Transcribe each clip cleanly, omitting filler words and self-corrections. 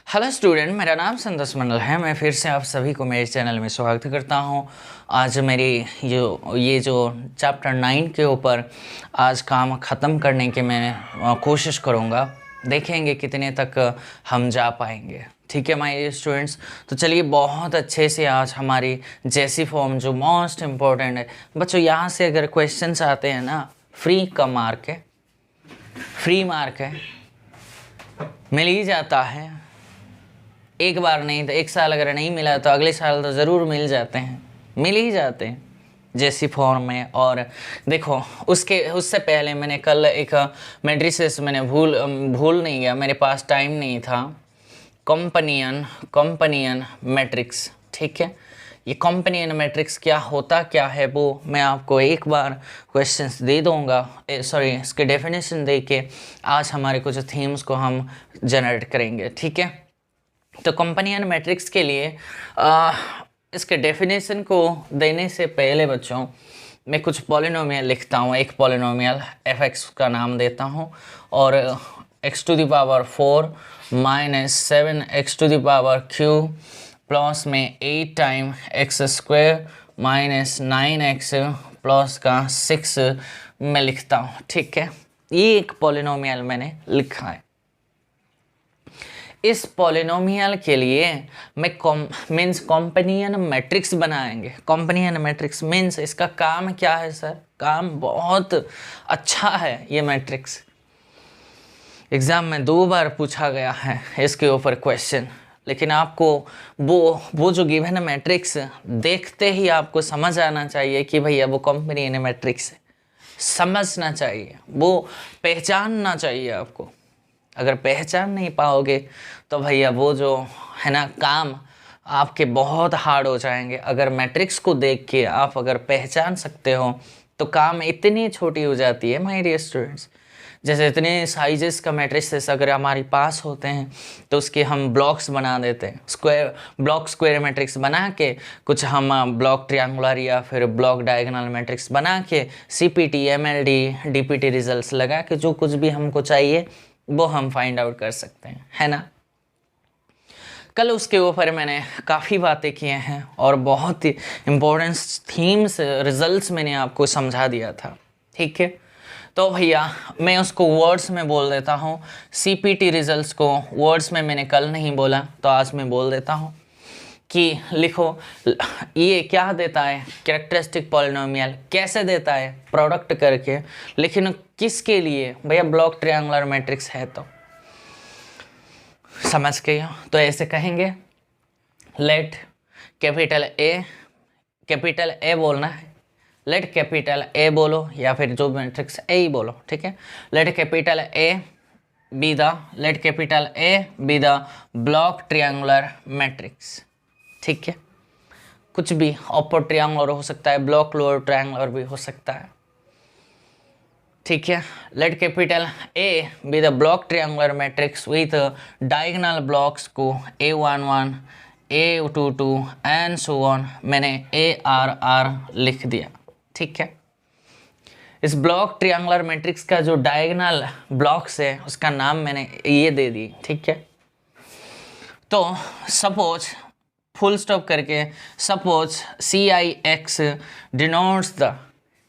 Hello student, मेरा नाम संतोष मंडल है। मैं फिर से आप सभी को मेरे चैनल में स्वागत करता हूं। आज मेरी ये जो चैप्टर 9 के ऊपर आज काम ख़त्म करने की मैं कोशिश करूंगा। देखेंगे कितने तक हम जा पाएंगे। ठीक है माय स्टूडेंट्स, तो चलिए बहुत अच्छे से आज हमारी जैसी फॉर्म जो मोस्ट इम्पोर्टेंट है बच्चों, यहाँ से अगर क्वेश्चंस आते हैं ना, फ्री का मार्क है, फ्री मार्क है, मिल ही जाता है। एक बार नहीं तो एक साल अगर नहीं मिला तो अगले साल तो ज़रूर मिल जाते हैं, मिल ही जाते हैं जैसी फॉर्म में। और देखो उससे पहले मैंने कल एक मैट्रिसेस मैंने भूल नहीं गया, मेरे पास टाइम नहीं था। कंपनियन मैट्रिक्स, ठीक है। ये कंपनियन मैट्रिक्स क्या है वो मैं आपको एक बार क्वेश्चंस दे दूंगा, सॉरी इसके डेफिनेशन दे के आज हमारे कुछ थीम्स को हम जनरेट करेंगे। ठीक है, तो कंपनियन मैट्रिक्स के लिए इसके डेफिनेशन को देने से पहले बच्चों मैं कुछ पॉलिनोमियल लिखता हूँ। एक पॉलिनोमियल f(x) का नाम देता हूँ और x⁴ माइनस 7x³ प्लस में 8 time x² minus 9x plus का 6 में लिखता हूँ। ठीक है, ये एक पॉलिनोमियल मैंने लिखा है। इस पॉलिनोमियल के लिए मैं मीन्स कंपनियन मैट्रिक्स बनाएंगे। कंपनियन मैट्रिक्स मीन्स इसका काम क्या है सर? काम बहुत अच्छा है। ये मैट्रिक्स एग्ज़ाम में 2 बार पूछा गया है इसके ऊपर क्वेश्चन, लेकिन आपको वो जो गिवन मैट्रिक्स देखते ही आपको समझ आना चाहिए कि भैया वो कंपनियन मैट्रिक्स है। समझना चाहिए, वो पहचानना चाहिए आपको। अगर पहचान नहीं पाओगे तो भैया वो जो है ना काम आपके बहुत हार्ड हो जाएंगे। अगर मैट्रिक्स को देख के आप अगर पहचान सकते हो तो काम इतनी छोटी हो जाती है माय डियर स्टूडेंट्स। जैसे इतने साइजेस का मैट्रिक्स अगर हमारे पास होते हैं तो उसके हम ब्लॉक्स बना देते हैं, स्क्वायर मैट्रिक्स बना के कुछ हम ब्लॉक ट्रायंगुलर या फिर ब्लॉक डायगोनल मैट्रिक्स बना के CPT MLD DPT रिजल्ट्स लगा के जो कुछ भी हमको चाहिए वो हम फाइंड आउट कर सकते हैं, है ना। कल उसके ऊपर मैंने काफ़ी बातें किए हैं और बहुत ही इम्पोर्टेंट थीम्स रिजल्ट्स मैंने आपको समझा दिया था। ठीक है, तो भैया मैं उसको वर्ड्स में बोल देता हूँ। CPT रिजल्ट्स को वर्ड्स में मैंने कल नहीं बोला तो आज मैं बोल देता हूँ कि लिखो ये क्या देता है, कैरेक्टरिस्टिक पॉलिनोमियल कैसे देता है, प्रोडक्ट करके। लेकिन किसके लिए भैया? ब्लॉक ट्रायंगुलर मैट्रिक्स है तो समझ गए हो। तो ऐसे कहेंगे लेट कैपिटल ए बोलना है, लेट कैपिटल ए बोलो या फिर जो मैट्रिक्स ए ही बोलो। ठीक है, let capital A be the block triangular matrix. ठीक है, कुछ भी अपर ट्रायंगुलर हो सकता है, ब्लॉक लोअर ट्रायंगुलर भी हो सकता है। ठीक है, let capital A be the block triangular matrix with diagonal blocks को A11 A22 and so on. मैंने ARR लिख दिया। ठीक है, इस ब्लॉक ट्रायंगुलर मैट्रिक्स का जो डायगोनल ब्लॉक्स है उसका नाम मैंने ये दे दी। ठीक है, तो सपोज फुल स्टॉप करके suppose CIX denotes the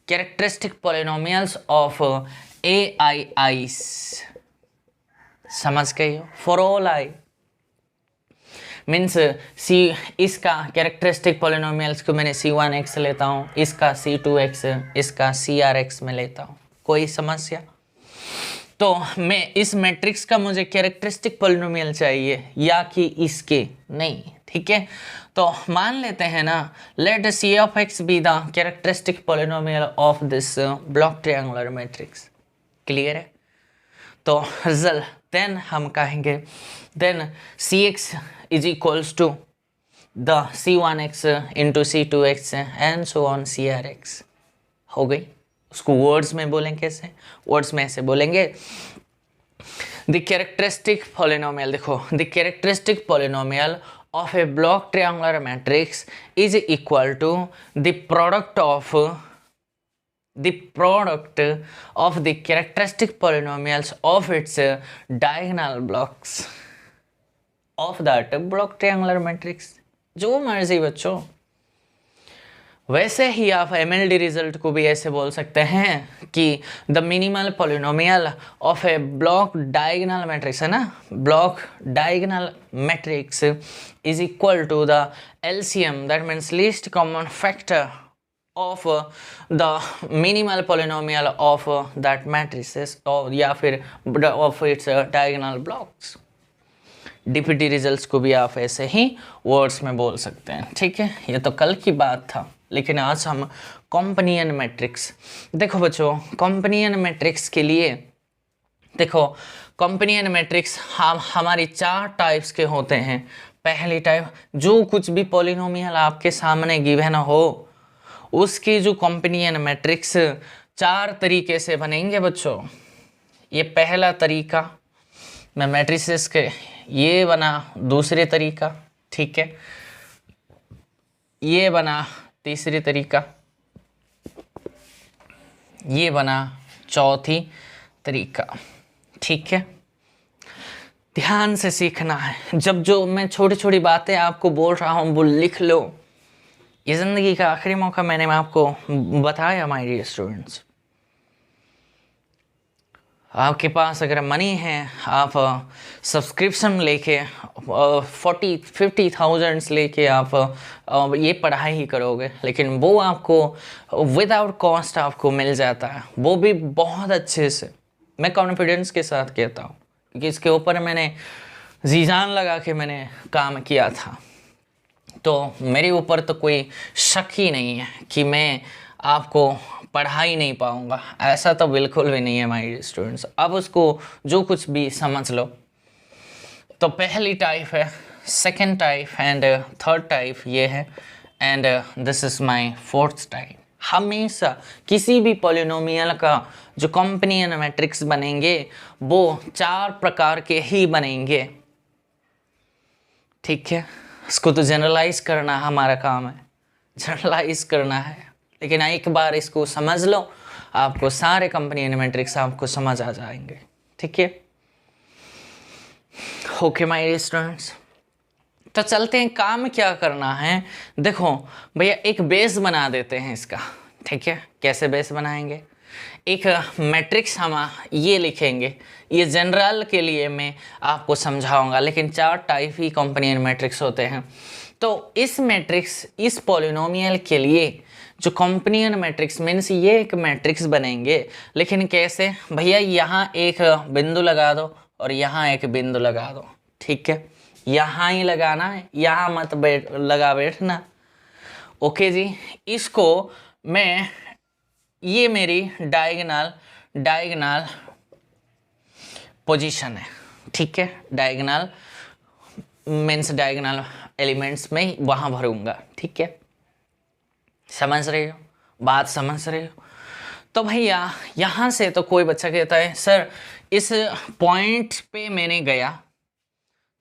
characteristic polynomials of AIIs। समझ गए हो? फॉर ऑल आई मीन्स इसका कैरेक्टरिस्टिक पॉलिनोमियल्स को मैंने C1X लेता हूँ, इसका C2X, इसका CRX में लेता हूँ। कोई समस्या? तो मैं इस मैट्रिक्स का मुझे कैरेक्टरिस्टिक पॉलिनोमियल चाहिए या कि इसके नहीं। ठीक है, तो मान लेते हैं ना, let C(x) be the characteristic polynomial of this block triangular matrix. Clear है? तो रिजल्ट देन हम कहेंगे then CX is equals to the C1X into C2X and so on CRX। हो गई। उसको वर्ड्स में बोलेंगे कैसे? वर्ड्स में ऐसे बोलेंगे द कैरेक्टरिस्टिक पॉलिनोमियल। देखो, the characteristic polynomial of a block triangular matrix is equal to the product of the characteristic polynomials of its diagonal blocks of that block triangular matrix. जो मर्जी बच्चों। वैसे ही आप MLD रिजल्ट को भी ऐसे बोल सकते हैं कि the minimal polynomial of a block diagonal matrix, है ना, block diagonal matrix is equal to the LCM, that means least common factor of the minimal polynomial of that matrices, या फिर of its diagonal blocks. DPT results को भी आप ऐसे ही words में बोल सकते हैं, ठीक है। ये तो कल की बात था, लेकिन आज हम कॉम्पनियन मैट्रिक्स। देखो बच्चों, कॉम्पनियन मैट्रिक्स के लिए देखो, कॉम्पनियन मैट्रिक्स हमारी 4 टाइप्स के होते हैं। पहली टाइप, जो कुछ भी पॉलिनोमियल आपके सामने गिवन हो उसकी जो कॉम्पनियन मैट्रिक्स 4 तरीके से बनेंगे बच्चों। ये पहला तरीका मैं मैट्रिसेस के, ये बना दूसरे तरीका, ठीक है, ये बना तीसरी तरीका, ये बना चौथी तरीका, ठीक है। ध्यान से सीखना है। जब जो मैं छोटी छोटी बातें आपको बोल रहा हूँ वो लिख लो। ये ज़िंदगी का आखिरी मौका, मैंने आपको बताया माय डियर स्टूडेंट्स। आपके पास अगर मनी है, आप सब्सक्रिप्शन लेके 40-50,000 लेके आप ये पढ़ाई ही करोगे, लेकिन वो आपको विदाउट कॉस्ट आपको मिल जाता है, वो भी बहुत अच्छे से। मैं कॉन्फिडेंस के साथ कहता हूँ क्योंकि इसके ऊपर मैंने जी जान लगा के मैंने काम किया था, तो मेरे ऊपर तो कोई शक ही नहीं है कि मैं आपको पढ़ा ही नहीं पाऊँगा। ऐसा तो बिल्कुल भी नहीं है माय स्टूडेंट्स। अब उसको जो कुछ भी समझ लो। तो पहली टाइप है, second type and third type ये है, and this is my fourth type. हमेशा किसी भी पॉलिनोमियल का जो कॉम्पनियन मैट्रिक्स बनेंगे वो 4 प्रकार के ही बनेंगे, ठीक है। इसको तो जनरलाइज करना हमारा काम है, जनरलाइज करना है, लेकिन एक बार इसको समझ लो, आपको सारे कॉम्पनियन मैट्रिक्स आपको समझ आ जाएंगे, ठीक है। ओके माय स्टूडेंट्स, तो चलते हैं। काम क्या करना है, देखो भैया, एक बेस बना देते हैं इसका, ठीक है। कैसे बेस बनाएंगे, एक मैट्रिक्स हम ये लिखेंगे। ये जनरल के लिए मैं आपको समझाऊंगा, लेकिन 4 टाइप ही कॉम्पनियन मैट्रिक्स होते हैं। तो इस मैट्रिक्स, इस पॉलिनोमियल के लिए जो कॉम्पनियन मैट्रिक्स मीन्स ये एक मैट्रिक्स बनेंगे, लेकिन कैसे भैया, यहाँ एक बिंदु लगा दो और यहाँ एक बिंदु लगा दो, ठीक है। यहाँ ही लगाना है, यहाँ मत बैठना, ओके जी। इसको मैं, ये मेरी डायगोनल पोजीशन है, ठीक है। डायगोनल मीन्स डायगोनल एलिमेंट्स में वहाँ भरूंगा, ठीक है। समझ रहे हो बात, समझ रहे हो। तो भैया यहाँ से तो कोई बच्चा कहता है सर इस पॉइंट पे मैंने गया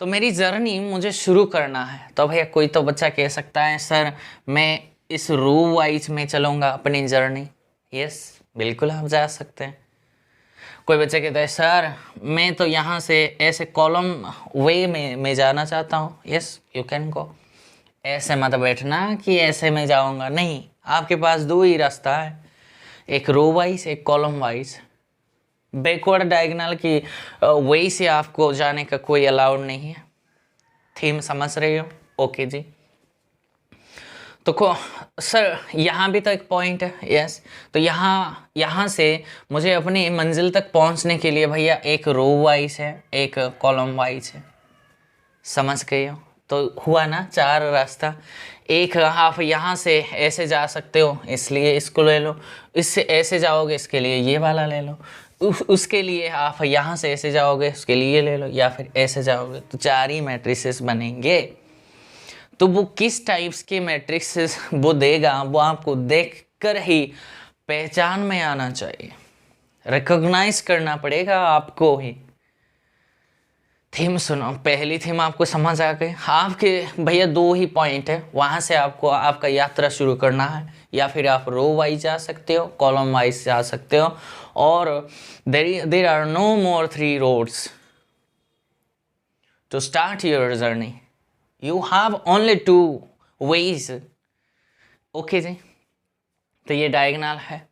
तो मेरी जर्नी मुझे शुरू करना है। तो भैया कोई तो बच्चा कह सकता है सर मैं इस रो वाइज में चलूँगा अपनी जर्नी। यस, बिल्कुल आप जा सकते हैं। कोई बच्चा कहता है सर मैं तो यहाँ से ऐसे कॉलम वे में जाना चाहता हूँ। Yes, you can go. ऐसे मत बैठना कि ऐसे में जाऊँगा, नहीं, आपके पास 2 ही रास्ता है, एक रो वाइज एक कॉलम वाइज। बैकवर्ड डायगोनल की वे से आपको जाने का कोई अलाउड नहीं है। थीम समझ रहे हो? ओके जी। तो सर यहाँ भी तो एक पॉइंट है। यस, तो यहाँ से मुझे अपनी मंजिल तक पहुँचने के लिए भैया एक रो वाइज है एक कॉलम वाइज है। समझ गए हो? तो हुआ ना 4 रास्ता। एक आप यहाँ से ऐसे जा सकते हो, इसलिए इसको ले लो। इससे ऐसे जाओगे, इसके लिए ये वाला ले लो। उसके लिए आप यहाँ से ऐसे जाओगे, उसके लिए ले लो, या फिर ऐसे जाओगे। तो 4 ही मैट्रिसेस बनेंगे। तो वो किस टाइप्स के मैट्रिक्स वो देगा, वो आपको देखकर ही पहचान में आना चाहिए, रिकॉग्नाइज करना पड़ेगा आपको ही। थीम सुनो, पहली थीम आपको समझ आ गई। आपके भैया 2 ही पॉइंट है, वहाँ से आपको आपका यात्रा शुरू करना है, या फिर आप रो वाइज जा सकते हो, कॉलम वाइज जा सकते हो, और there are no more 3 roads. to start your journey. You have only 2 ways. Okay जी, तो ये डायगोनल है।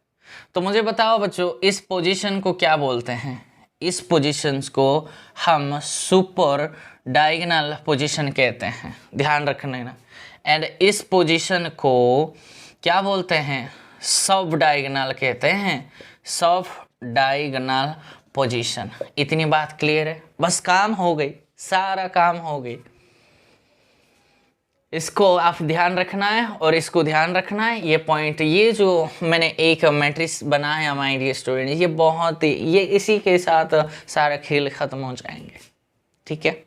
तो मुझे बताओ बच्चों, इस पोजीशन को क्या बोलते हैं? इस पोजीशंस को हम सुपर डायगोनल पोजीशन कहते हैं, ध्यान रखना ना। एंड इस पोजीशन को क्या बोलते हैं? सब डायगोनल कहते हैं, सब डायगोनल पोजीशन। इतनी बात क्लियर है? बस काम हो गई, सारा काम हो गई। इसको आप ध्यान रखना है और इसको ध्यान रखना है। ये पॉइंट, ये जो मैंने एक मैट्रिक्स बनाया माय डियर स्टूडेंट, ये बहुत ही, ये इसी के साथ सारा खेल खत्म हो जाएंगे। ठीक है,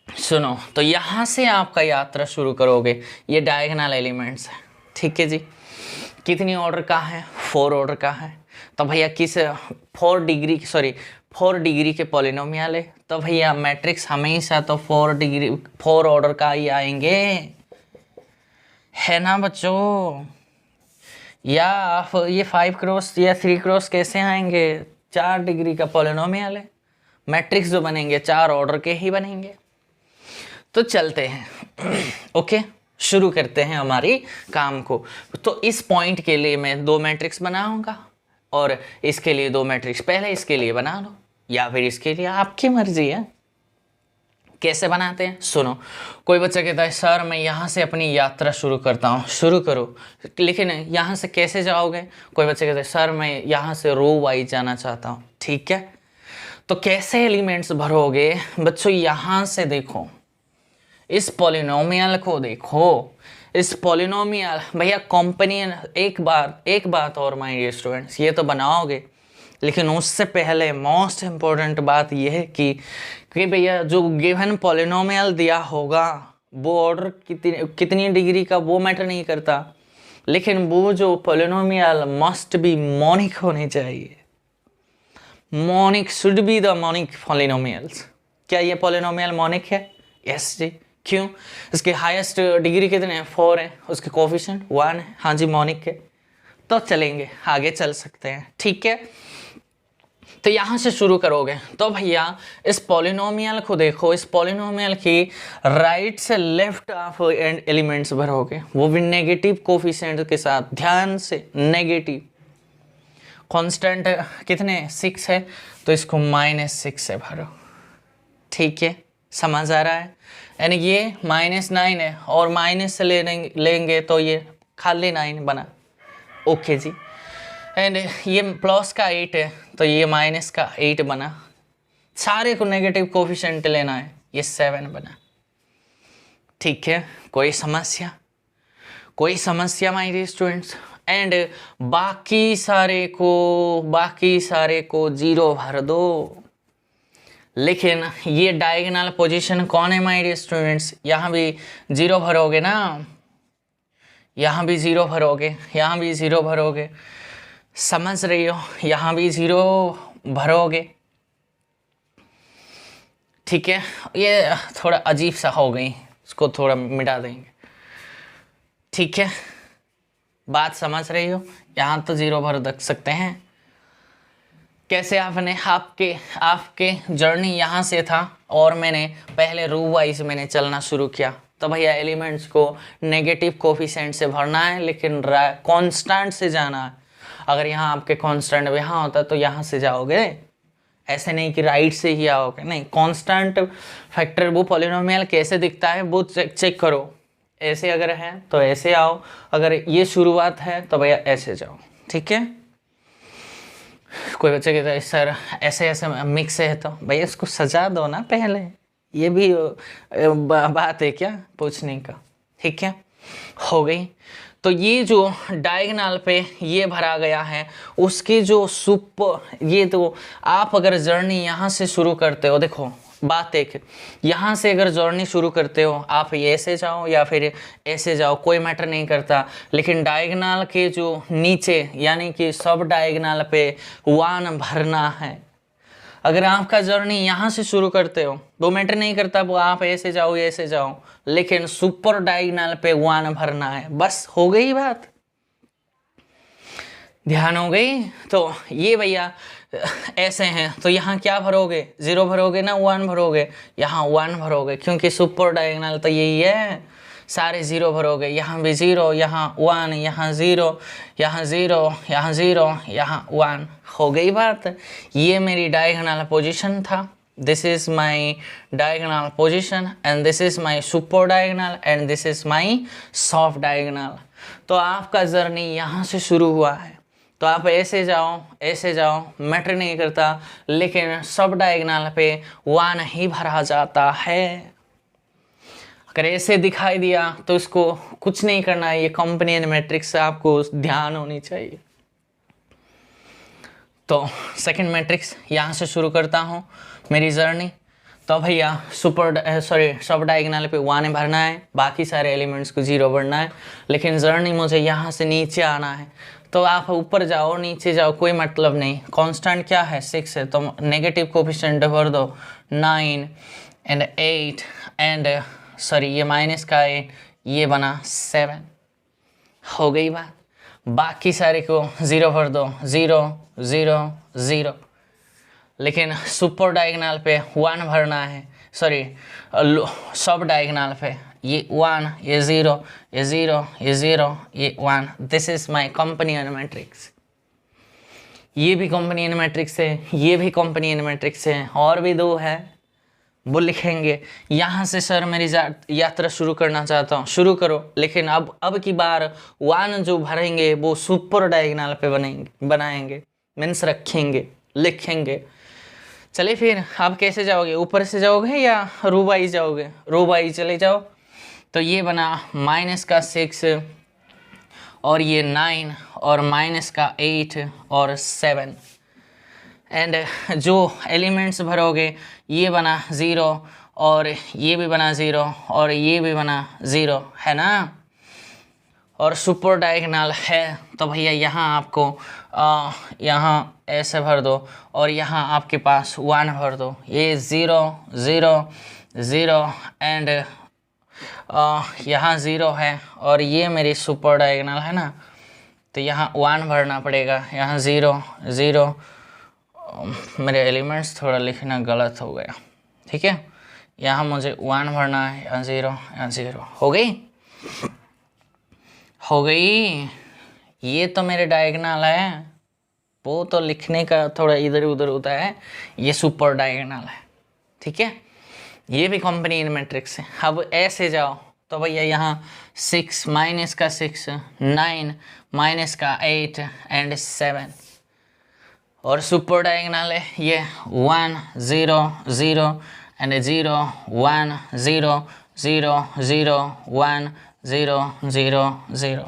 सुनो, तो यहाँ से आपका यात्रा शुरू करोगे। ये डायगोनल एलिमेंट्स है, ठीक है जी। कितनी ऑर्डर का है? 4 ऑर्डर का है। तो भैया किस 4 डिग्री के पॉलिनोमियल है, तो भैया मैट्रिक्स हमेशा तो 4 ऑर्डर का ही आएंगे, है ना बच्चों? या आप ये 5 क्रॉस या 3 क्रॉस कैसे आएंगे? 4 डिग्री का पॉलिनोमियल है, मैट्रिक्स जो बनेंगे 4 ऑर्डर के ही बनेंगे। तो चलते हैं ओके, शुरू करते हैं हमारी काम को। तो इस पॉइंट के लिए मैं 2 मैट्रिक्स बनाऊंगा और इसके लिए 2 मैट्रिक्स पहले इसके लिए बना लो, या फिर इसके लिए, आपकी मर्जी है। कैसे बनाते हैं? सुनो, कोई बच्चा कहता है सर मैं यहाँ से अपनी यात्रा शुरू करता हूँ। शुरू करो, लेकिन यहाँ से कैसे जाओगे? कोई बच्चा कहता है सर मैं यहाँ से रो वाइज जाना चाहता हूँ। ठीक है, तो कैसे एलिमेंट्स भरोगे? बच्चों यहाँ से देखो, इस पॉलिनोमियल को देखो, इस पॉलिनोमियल भैया कॉम्पनियन। एक बात और माय डियर स्टूडेंट्स, ये तो बनाओगे, लेकिन उससे पहले मोस्ट इम्पोर्टेंट बात यह है कि भैया जो गिवन पॉलिनोमियल दिया होगा वो ऑर्डर कितनी डिग्री का वो मैटर नहीं करता, लेकिन वो जो पॉलिनोमियल मस्ट बी मोनिक होने चाहिए। Monic should be the monic polynomials. क्या ये पॉलिनोमियल मोनिक है? यस जी। क्यों? इसके हाईएस्ट डिग्री कितने हैं? 4 है, उसके कोफिशिएंट 1 है। हाँ जी, मोनिक है। तो चलेंगे, आगे चल सकते हैं। ठीक है, तो यहाँ से शुरू करोगे तो भैया इस पॉलिनोमियल को देखो, इस पॉलिनोमियल की राइट से लेफ्ट आप एलिमेंट्स भरोगे, वो भी नेगेटिव कोफिशिएंट के साथ। ध्यान से, नेगेटिव। कांस्टेंट कितने? 6 है, तो इसको -6 से भरो। ठीक है, समझ आ रहा है? यानी ये -9 है और माइनस से लेंगे तो ये खाली 9 बना। ओके जी। एंड ये प्लस का 8 है, तो ये माइनस का 8 बना। सारे को नेगेटिव कोफिशिएंट लेना है, ये 7 बना। ठीक है, कोई समस्या? कोई समस्या माय डियर स्टूडेंट्स? एंड बाकी सारे को 0 भर दो। लेकिन ये डायगोनल पोजीशन कौन है माय डियर स्टूडेंट्स? यहाँ भी 0 भरोगे ना, यहाँ भी 0 भरोगे, यहाँ भी 0 भरोगे। समझ रही हो? यहाँ भी 0 भरोगे। ठीक है, ये थोड़ा अजीब सा हो गई, इसको थोड़ा मिटा देंगे। ठीक है, बात समझ रही हो? यहाँ तो 0 भर सकते हैं। कैसे? आपने आपके जर्नी यहाँ से था और मैंने पहले रो वाइज मैंने चलना शुरू किया, तो भैया एलिमेंट्स को नेगेटिव कोफिशिएंट से भरना है, लेकिन कांस्टेंट से जाना है। अगर यहाँ आपके कांस्टेंट यहाँ होता तो यहाँ से जाओगे, ऐसे नहीं कि राइट से ही आओगे, नहीं। कांस्टेंट फैक्टर वो पॉलिनोमियल कैसे दिखता है वो चेक करो। ऐसे अगर है तो ऐसे आओ, अगर ये शुरुआत है तो भैया ऐसे जाओ। ठीक है, कोई बच्चे कहता है सर ऐसे मिक्स है, तो भैया इसको सजा दो ना पहले, ये भी बात है क्या पूछने का? ठीक है, हो गई। तो ये जो डायगोनल पे ये भरा गया है, उसकी जो ये तो आप अगर जर्नी यहाँ से शुरू करते हो, देखो बात एक, यहाँ से अगर जर्नी शुरू करते हो आप ऐसे जाओ या फिर ऐसे जाओ, कोई मैटर नहीं करता। लेकिन डायगोनल के जो नीचे यानी कि सब डायगोनल पे 1 भरना है। अगर आपका जर्नी यहाँ से शुरू करते हो वो मैटर नहीं करता, वो आप ऐसे जाओ ऐसे जाओ, लेकिन सुपर डायगोनल पे 1 भरना है। बस हो गई बात, ध्यान हो गई। तो ये भैया ऐसे हैं तो यहाँ क्या भरोगे, 0 भरोगे ना 1 भरोगे, यहाँ 1 भरोगे क्योंकि सुपर डायगोनल तो यही है, सारे 0 भरोगे, यहाँ भी 0, यहाँ 1, यहाँ 0, यहाँ 0, यहाँ 0, यहाँ 1। हो गई बात। ये मेरी डायगोनल पोजीशन था, this is my diagonal position and this is my super diagonal and this is my soft diagonal. तो आपका जर्नी यहाँ से शुरू हुआ है, तो आप ऐसे जाओ, मैटर नहीं करता, लेकिन सब डायगोनल पे 1 ही भरा जाता है। अगर ऐसे दिखाई दिया तो इसको कुछ नहीं करना है, ये कंपेनियन मैट्रिक्स से आपको ध्यान होनी चाहिए। तो सेकंड मैट्रिक्स यहाँ से शुरू करता हूँ मेरी जर्नी। तो भैया सब डायगोनल पे 1 भरना है, बाकी सारे एलिमेंट्स को 0 भरना है, लेकिन जर्नी मुझे यहाँ से नीचे आना है। तो आप ऊपर जाओ नीचे जाओ कोई मतलब नहीं, कांस्टेंट क्या है 6 है, तो नेगेटिव कोफिशिएंट भर दो 9 एंड 8 एंड ये माइनस का 8, ये बना 7। हो गई बात। बाकी सारे को 0 भर दो, 0 0 0, लेकिन सुपर डायगोनल पे 1 भरना है, सब डायगोनल पे ये 1, ये 0, ये 0, ये 0, ये 1। This is my companion matrix. ये भी कंपेनियन मैट्रिक्स है, ये भी कंपेनियन मैट्रिक्स है, और भी 2 है वो लिखेंगे। यहाँ से सर मेरी यात्रा शुरू करना चाहता हूँ, शुरू करो, लेकिन अब की बार 1 जो भरेंगे वो सुपर डायगोनल पे बनाएंगे, मीन्स रखेंगे, लिखेंगे। चलिए फिर आप कैसे जाओगे, ऊपर से जाओगे या रूबाई जाओगे? रूबाई चले जाओ। तो ये बना माइनस का 6 और ये 9 और माइनस का 8 और 7 एंड जो एलिमेंट्स भरोगे ये बना 0 और ये भी बना 0 और ये भी बना 0 है ना। और सुपर डायगोनल है तो भैया यहाँ आपको यहाँ ऐसे भर दो और यहाँ आपके पास 1 भर दो। ये 0 0 0 एंड यहाँ 0 है और ये मेरी सुपर डायगोनल है ना, तो यहाँ 1 भरना पड़ेगा। यहाँ 0 0, मेरे एलिमेंट्स थोड़ा लिखना गलत हो गया, ठीक है। यहाँ मुझे 1 भरना है, यहाँ 0, यहाँ 0। हो गई। ये तो मेरे डायगोनल है, वो तो लिखने का थोड़ा इधर उधर होता है, ये सुपर डायगोनल है, ठीक है। ये भी कंपेनियन मैट्रिक्स है। अब ऐसे जाओ तो भैया यहाँ 6 माइनस का 6, 9 माइनस का 8 एंड 7 और सुपर डायगोनल है ये 1 0 0 एंड 0 1 0 0 0 1 0 0 0।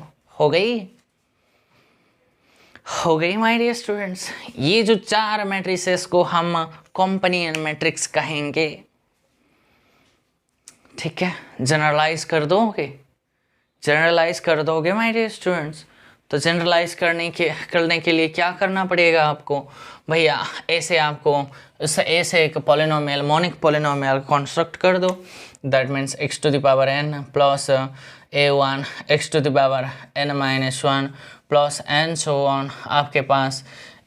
हो गई माय डियर स्टूडेंट्स। ये जो 4 मैट्रिसेस को हम कंपेनियन मैट्रिक्स कहेंगे, ठीक है। जनरलाइज कर दोगे माय डियर स्टूडेंट्स। तो जनरलाइज करने के लिए क्या करना पड़ेगा आपको भैया, ऐसे आपको ऐसे एक पॉलिनोमियल, मोनिक पॉलिनोमियल कंस्ट्रक्ट कर दो। That means x to the power n plus a1 x to the power n minus 1 plus and so on. आपके पास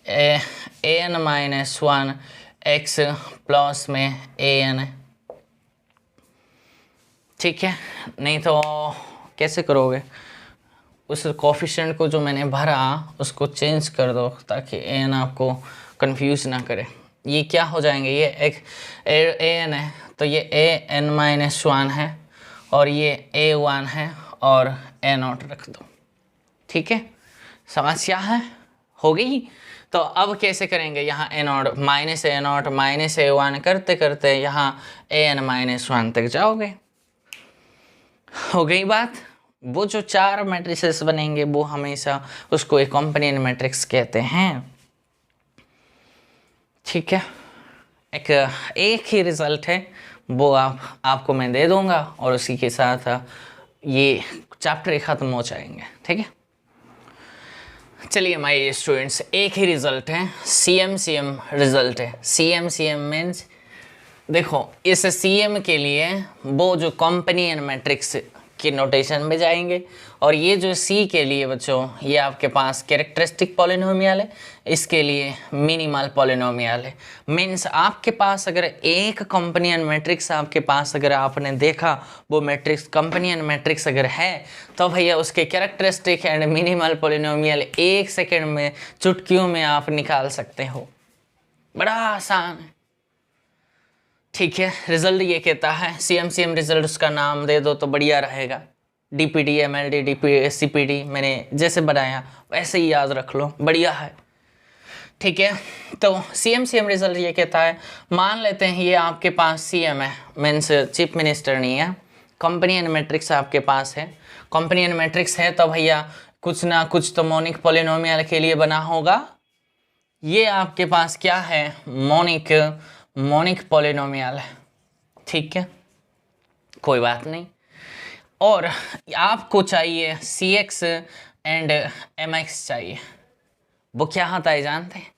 an माइनस 1 x प्लस में an, ठीक है। नहीं तो कैसे करोगे, उस कोफिशिएंट को जो मैंने भरा उसको चेंज कर दो ताकि an आपको कंफ्यूज ना करे। ये क्या हो जाएंगे, ये एक an है तो ये an माइनस 1 है और ये a1 है और a0 रख दो, ठीक है। समस्या है, हो गई। तो अब कैसे करेंगे, यहाँ a0 माइनस a1 करते करते यहाँ an माइनस 1 तक जाओगे। हो गई बात। वो जो 4 मैट्रिसेस बनेंगे वो हमेशा उसको एक कंपेनियन मैट्रिक्स कहते हैं, ठीक है। एक ही रिजल्ट है, वो आपको मैं दे दूंगा और उसी के साथ ये चैप्टर ख़त्म हो जाएंगे, ठीक है। चलिए माय स्टूडेंट्स, एक ही रिजल्ट है, CM रिजल्ट है। CM मीन्स देखो, इस CM के लिए वो जो कंपेनियन मैट्रिक्स की नोटेशन में जाएंगे। और ये जो सी के लिए बच्चों, ये आपके पास कैरेक्टरिस्टिक पॉलिनोमियल है, इसके लिए मिनिमल पॉलिनोमियल है। मीन्स आपके पास अगर एक कंपेनियन मैट्रिक्स आपके पास अगर आपने देखा वो मैट्रिक्स कंपेनियन मैट्रिक्स अगर है तो भैया उसके characteristic and minimal polynomial 1 second में चुटकियों में आप निकाल सकते हो। बड़ा आसान है, ठीक है। रिजल्ट ये कहता है, CM रिजल्ट उसका नाम दे दो तो बढ़िया रहेगा। DPD MLD CPD मैंने जैसे बनाया वैसे ही याद रख लो, बढ़िया है, ठीक है। तो CM रिजल्ट ये कहता है, मान लेते हैं ये आपके पास CM है, मीन्स चीफ मिनिस्टर नहीं है, कंपेनियन मैट्रिक्स आपके पास है। कंपेनियन मैट्रिक्स है तो भैया कुछ ना कुछ तो मोनिक पॉलिनोमियल के लिए बना होगा। ये आपके पास क्या है, मोनिक पॉलिनोमियल है, ठीक है, कोई बात नहीं। और आपको चाहिए CX एंड MX चाहिए। वो क्या होता है जानते हैं,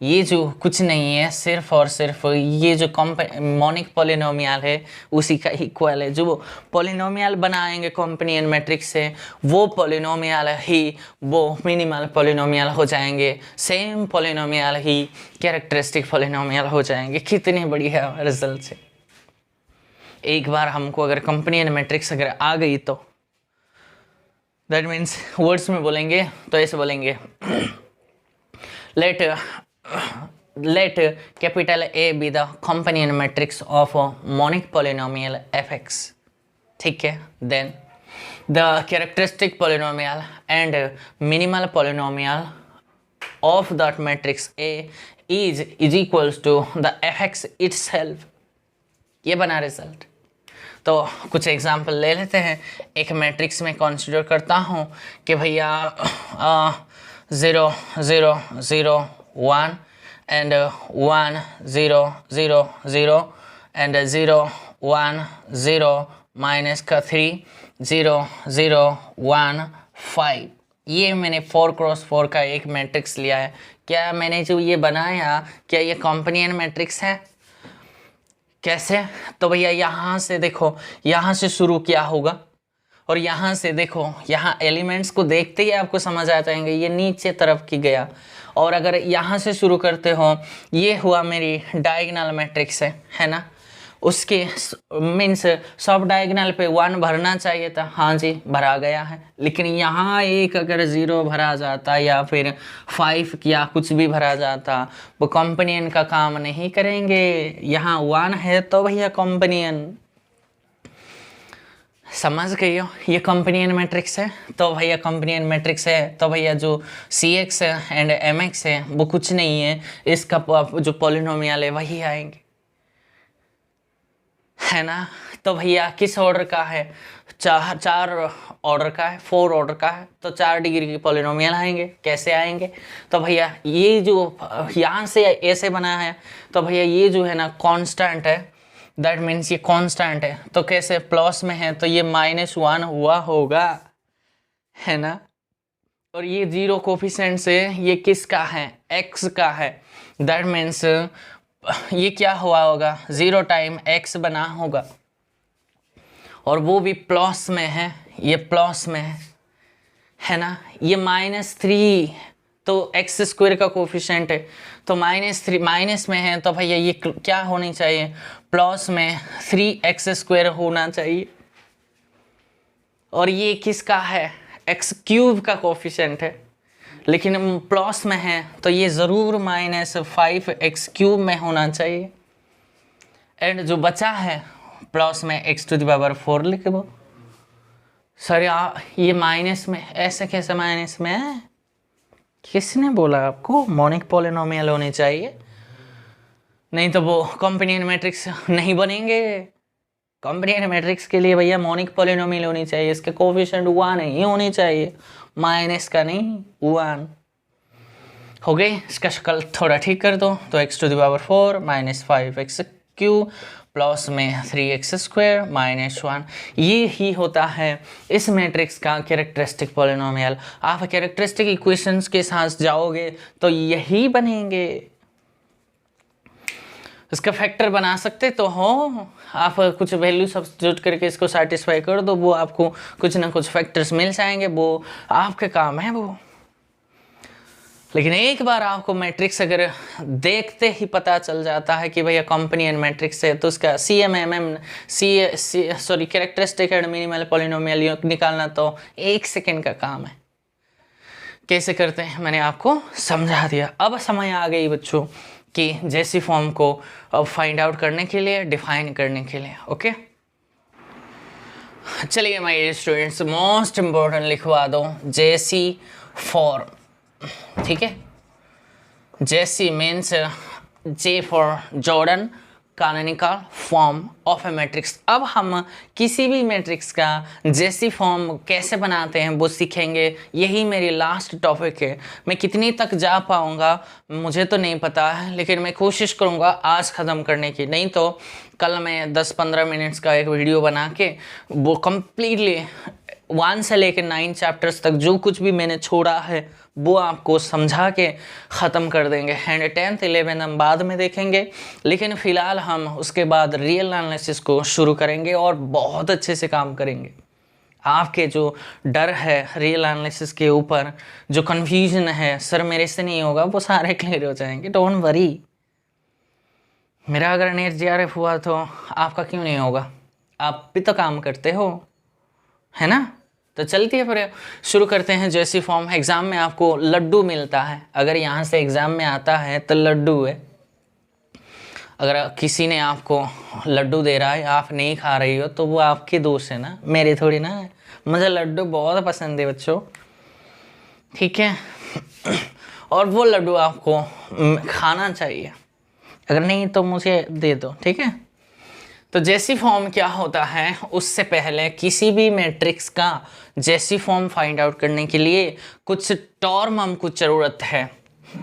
ये जो कुछ नहीं है, सिर्फ और सिर्फ ये जो मोनिक पॉलिनोमियल है उसी का इक्वल है। जो पॉलिनोमियल बनाएंगे कंपेनियन मैट्रिक्स से वो पॉलिनोमियल ही वो मिनिमल पॉलिनोमियल हो जाएंगे, सेम पॉलिनोमियल ही कैरेक्टरिस्टिक पॉलिनोमियल हो जाएंगे। कितनी बढ़िया रिजल्ट है। एक बार हमको अगर कंपेनियन मैट्रिक्स अगर आ गई तो दैट मीन्स वर्ड्स में बोलेंगे तो ऐसे बोलेंगे, let capital A be the companion matrix of a monic polynomial fx, ठीक है। then the characteristic polynomial and minimal polynomial of that matrix A is equals to the fx itself। ये बना result. तो कुछ एग्जांपल ले लेते हैं। एक मैट्रिक्स में कंसीडर करता हूँ कि भैया 0 0 0 1 and 1 0 0 0 and 0 1 0 माइनस का 3 0 0 1 5। ये मैंने 4x4 का एक मैट्रिक्स लिया है। क्या मैंने जो ये बनाया क्या ये कंपेनियन मैट्रिक्स है? कैसे? तो भैया यहाँ से देखो, यहाँ से शुरू किया होगा और यहाँ से देखो, यहाँ एलिमेंट्स को देखते ही आपको समझ आ जाएंगे ये नीचे तरफ की गया। और अगर यहाँ से शुरू करते हो, ये हुआ मेरी डायगोनल मैट्रिक्स है ना, उसके मीन्स सब डायगोनल पे 1 भरना चाहिए था, हाँ जी भरा गया है। लेकिन यहाँ एक अगर 0 भरा जाता या फिर 5 या कुछ भी भरा जाता वो कंपेनियन का काम नहीं करेंगे। यहाँ 1 है तो भैया कंपेनियन, समझ गई हो, ये कंपेनियन मैट्रिक्स है तो भैया कंपेनियन मैट्रिक्स है तो भैया जो CX एंड MX है वो कुछ नहीं है, इसका जो पॉलिनोमियल है वही आएंगे, है ना। तो भैया किस ऑर्डर का है? 4 ऑर्डर का है, 4 ऑर्डर का है तो 4 डिग्री की पॉलिनोमियल आएंगे। कैसे आएंगे? तो भैया ये जो यहाँ से ऐसे बना है तो भैया ये जो है ना कांस्टेंट है, दैट मीन्स ये कांस्टेंट है तो कैसे प्लस में है तो ये -1 हुआ होगा, है ना। और ये 0 कोफिशिएंट से ये किसका है? x का है, दैट मीन्स ये क्या हुआ होगा? 0 टाइम x बना होगा और वो भी प्लस में है, ये प्लस में है ना। ये -3 तो x² का कोफिशिएंट है तो -3 माइनस में है तो भैया ये क्या होनी चाहिए? प्लस में 3x² होना चाहिए। और ये किसका है? x³ का कोफिशिएंट है लेकिन प्लस में है तो ये ज़रूर -5x³ में होना चाहिए। एंड जो बचा है प्लस में x⁴ लिख दो। सर ये माइनस में, ऐसे कैसे माइनस में है? किसने बोला आपको मोनिक पॉलिनोमियल होने चाहिए? नहीं तो वो कंपेनियन मैट्रिक्स नहीं बनेंगे। कंपेनियन मैट्रिक्स के लिए भैया मोनिक पॉलिनोमियल होनी चाहिए, इसके कोफिशिएंट 1 ही होनी चाहिए, माइनस का नहीं, 1। हो गई? इसका शक्ल थोड़ा ठीक कर दो तो x⁴ -5x³ प्लस में 3x² -1, ये ही होता है इस मैट्रिक्स का कैरेक्टरिस्टिक पॉलिनोमियल। आप कैरेक्टरिस्टिक इक्वेशंस के साथ जाओगे तो यही बनेंगे। इसका फैक्टर बना सकते तो हो आप, कुछ वैल्यू सब्स्टिट्यूट करके इसको सेटिस्फाई कर दो, वो आपको कुछ ना कुछ फैक्टर्स मिल जाएंगे, वो आपके काम है वो। लेकिन एक बार आपको मैट्रिक्स अगर देखते ही पता चल जाता है कि भैया कंपनियन मैट्रिक्स है, तो उसका CMMM characteristic and minimal polynomial निकालना तो 1 सेकेंड का काम है। कैसे करते हैं मैंने आपको समझा दिया। अब समय आ गई बच्चों कि जेसी फॉर्म को फाइंड आउट करने के लिए, डिफाइन करने के लिए। ओके, चलिए माय स्टूडेंट्स, मोस्ट इम्पोर्टेंट लिखवा दो जेसी फॉर्म। ठीक है, JC means J for Jordan canonical form of a matrix. अब हम किसी भी मैट्रिक्स का जेसी फॉर्म कैसे बनाते हैं वो सीखेंगे। यही मेरी लास्ट टॉपिक है। मैं कितनी तक जा पाऊँगा मुझे तो नहीं पता है, लेकिन मैं कोशिश करूँगा आज ख़त्म करने की, नहीं तो कल मैं 10-15 मिनट्स का एक वीडियो बना के वो कम्प्लीटली 1 से लेकर 9 चैप्टर्स तक जो कुछ भी मैंने छोड़ा है वो आपको समझा के ख़त्म कर देंगे। एंड 10th 11th हम बाद में देखेंगे, लेकिन फ़िलहाल हम उसके बाद रियल एनालिसिस को शुरू करेंगे और बहुत अच्छे से काम करेंगे। आपके जो डर है रियल एनालिसिस के ऊपर, जो कन्फ्यूजन है सर मेरे से नहीं होगा, वो सारे क्लियर हो जाएंगे। डोंट वरी, मेरा अगर नेट JRF हुआ तो आपका क्यों नहीं होगा? आप भी तो काम करते हो, है ना? तो चलती है फिर शुरू करते हैं जेसी फॉर्म। एग्ज़ाम में आपको लड्डू मिलता है, अगर यहाँ से एग्ज़ाम में आता है तो लड्डू है। अगर किसी ने आपको लड्डू दे रहा है, आप नहीं खा रही हो, तो वो आपके दोस्त है ना, मेरे थोड़ी ना है। मुझे लड्डू बहुत पसंद है बच्चों, ठीक है? और वो लड्डू आपको खाना चाहिए, अगर नहीं तो मुझे दे दो, ठीक है? तो जेसी फॉर्म क्या होता है, उससे पहले किसी भी मैट्रिक्स का जेसी फॉर्म फाइंड आउट करने के लिए कुछ टर्म हमको ज़रूरत है।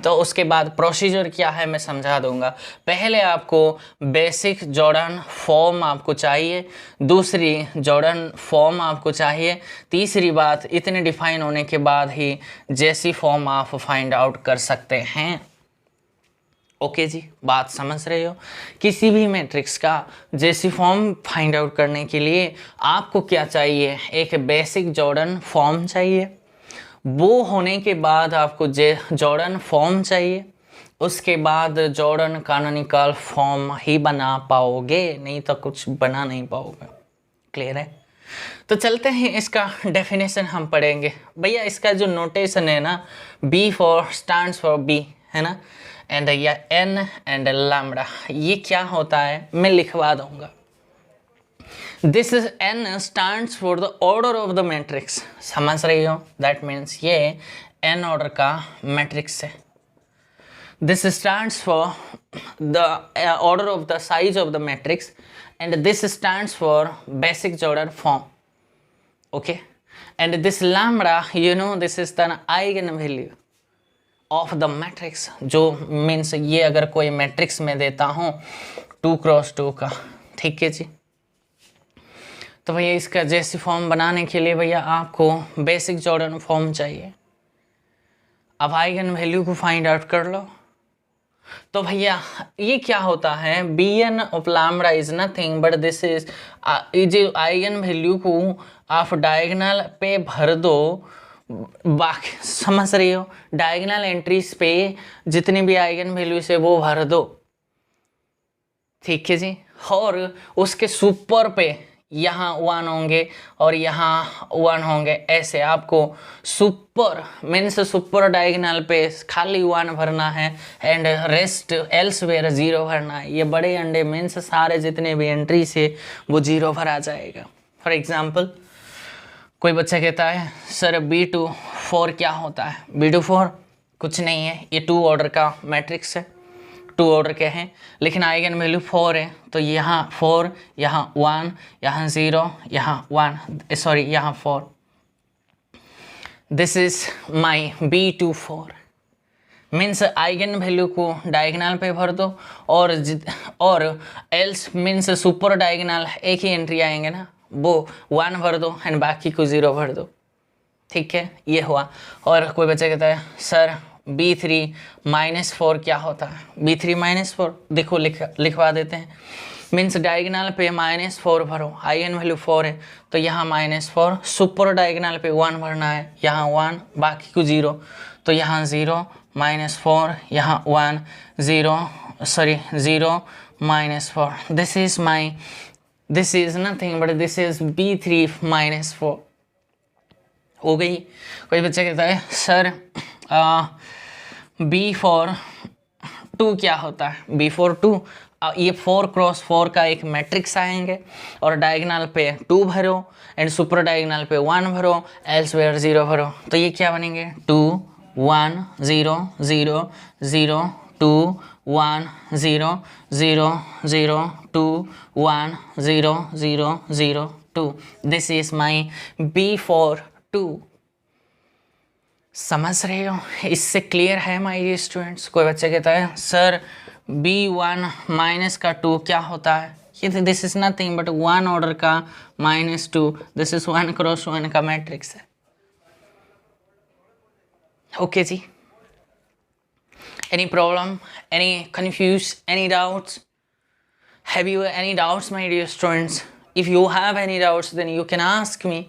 तो उसके बाद प्रोसीजर क्या है मैं समझा दूंगा। पहले आपको बेसिक जॉर्डन फॉर्म आपको चाहिए, दूसरी जॉर्डन फॉर्म आपको चाहिए, तीसरी बात इतने डिफाइन होने के बाद ही जेसी फॉर्म आप फाइंड आउट कर सकते हैं। ओके जी, बात समझ रहे हो? किसी भी मैट्रिक्स का जेसी फॉर्म फाइंड आउट करने के लिए आपको क्या चाहिए, एक बेसिक जॉर्डन फॉर्म चाहिए। वो होने के बाद आपको जॉर्डन फॉर्म चाहिए, उसके बाद जॉर्डन कैनोनिकल फॉर्म ही बना पाओगे, नहीं तो कुछ बना नहीं पाओगे। क्लियर है? तो चलते हैं, इसका डेफिनेशन हम पढ़ेंगे। भैया इसका जो नोटेशन है ना, B स्टैंड्स फॉर B, है ना, एंड या N एंड लैम्बडा, ये क्या होता है मैं लिखवा दूंगा। This is N stands for the order of the matrix, समझ रही हो? दैट मीन्स ये N ऑर्डर का मैट्रिक्स है। This stands for the order of the size of the matrix and this stands for basic Jordan form. Okay, and this lambda, you know, this is the eigen value of the matrix, जो means ये अगर कोई matrix में देता हूँ 2x2 का, ठीक है जी। तो भैया इसका जेसी फॉर्म बनाने के लिए भैया आपको बेसिक जॉर्डन फॉर्म चाहिए। अब आइगन वैल्यू को फाइंड आउट कर लो। तो भैया ये क्या होता है, Bn of lambda is nothing but this is, जो आइगन वैल्यू को आप डायगोनल पे भर दो, बाकी समझ रही हो, डायगोनल एंट्रीज पे जितनी भी आइगन वैल्यूज है वो भर दो, ठीक है जी। और उसके सुपर पे यहाँ 1 होंगे और यहाँ 1 होंगे, ऐसे आपको सुपर मीन्स सुपर डायगोनल पे खाली 1 भरना है एंड रेस्ट एल्सवेयर 0 भरना है। ये बड़े अंडे मीन्स सारे जितने भी एंट्री से वो 0 भरा जाएगा। फॉर एग्जाम्पल कोई बच्चा कहता है सर B24 क्या होता है? B24 कुछ नहीं है, ये 2 ऑर्डर का मैट्रिक्स है, 2 ऑर्डर के हैं, लेकिन आइगन वैल्यू 4 है, तो यहाँ 4, यहाँ 1, यहाँ 0, यहाँ 1, सॉरी यहाँ 4। This is my B24 means eigen value को डायगोनल पे भर दो और एल्स मीन्स सुपर डायगोनल एक ही एंट्री आएंगे ना, वो 1 भर दो एंड बाकी को 0 भर दो, ठीक है? ये हुआ। और कोई बच्चा कहता है सर B3 माइनस 4 क्या होता है? B3 माइनस 4 देखो लिखवा देते हैं। मीन्स डायगोनल पे माइनस 4 भरो, आइगन वैल्यू 4 है तो यहाँ माइनस 4, सुपर डायगोनल पे 1 भरना है, यहाँ 1, बाकी को 0 तो यहाँ 0 माइनस 4, यहाँ 1 0 0 minus 4। This is nothing but this is B3 minus 4 हो गई। कोई बच्चा कहता है सर B4 2 क्या होता है? B4 2 ये 4 क्रॉस 4 का एक मैट्रिक्स आएंगे और डायगोनल पे 2 भरो एंड सुपर डायगोनल पे 1 भरो, एल्सवेयर 0 भरो तो ये क्या बनेंगे? 2 1 0 0 0 2 1 0 0 0 2 1 0 0 0 2। This is my B4 2। समझ रहे हो? इससे क्लियर है माय डियर स्टूडेंट्स? कोई बच्चा कहता है सर B1 माइनस का 2 क्या होता है? ये this is nothing but 1 order का माइनस 2, दिस इज 1 क्रॉस 1 का मैट्रिक्स है। ओके जी, any problem, any confuse, any doubts? Have you any doubts my dear students? If you have any doubts then you can ask me.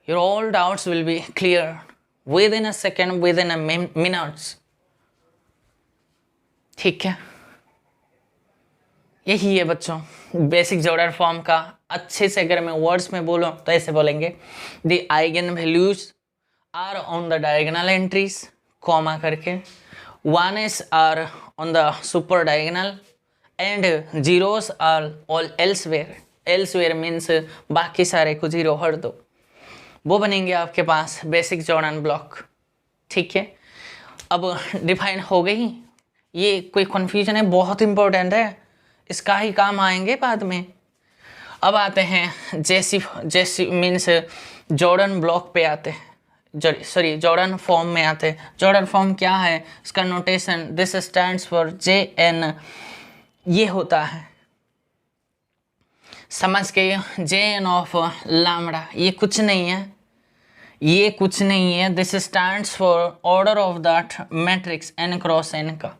Your all doubts will be clear within a second, within a minutes. ठीक है, यही है बच्चों basic जोड़र form का। अच्छे से अगर मैं वर्ड्स में बोलूँ तो ऐसे बोलेंगे, the eigenvalues are on the diagonal entries, comma करके, 1s are on the super diagonal and zeros are all elsewhere. Elsewhere means बाकी सारे को 0 हट दो, वो बनेंगे आपके पास बेसिक जॉर्डन ब्लॉक। ठीक है, अब डिफाइन हो गई। ये कोई कन्फ्यूजन है? बहुत इंपॉर्टेंट है, इसका ही काम आएंगे बाद में। अब आते हैं जेसी मीन्स जॉर्डन ब्लॉक पे आते हैं, सॉरी जॉर्डन फॉर्म में आते हैं। जॉर्डन फॉर्म क्या है? इसका notation this stands for JN। ये होता है, समझ के, JN ऑफ लैम्बडा। ये कुछ नहीं है, ये कुछ नहीं है। This stands for order of that matrix n cross n का,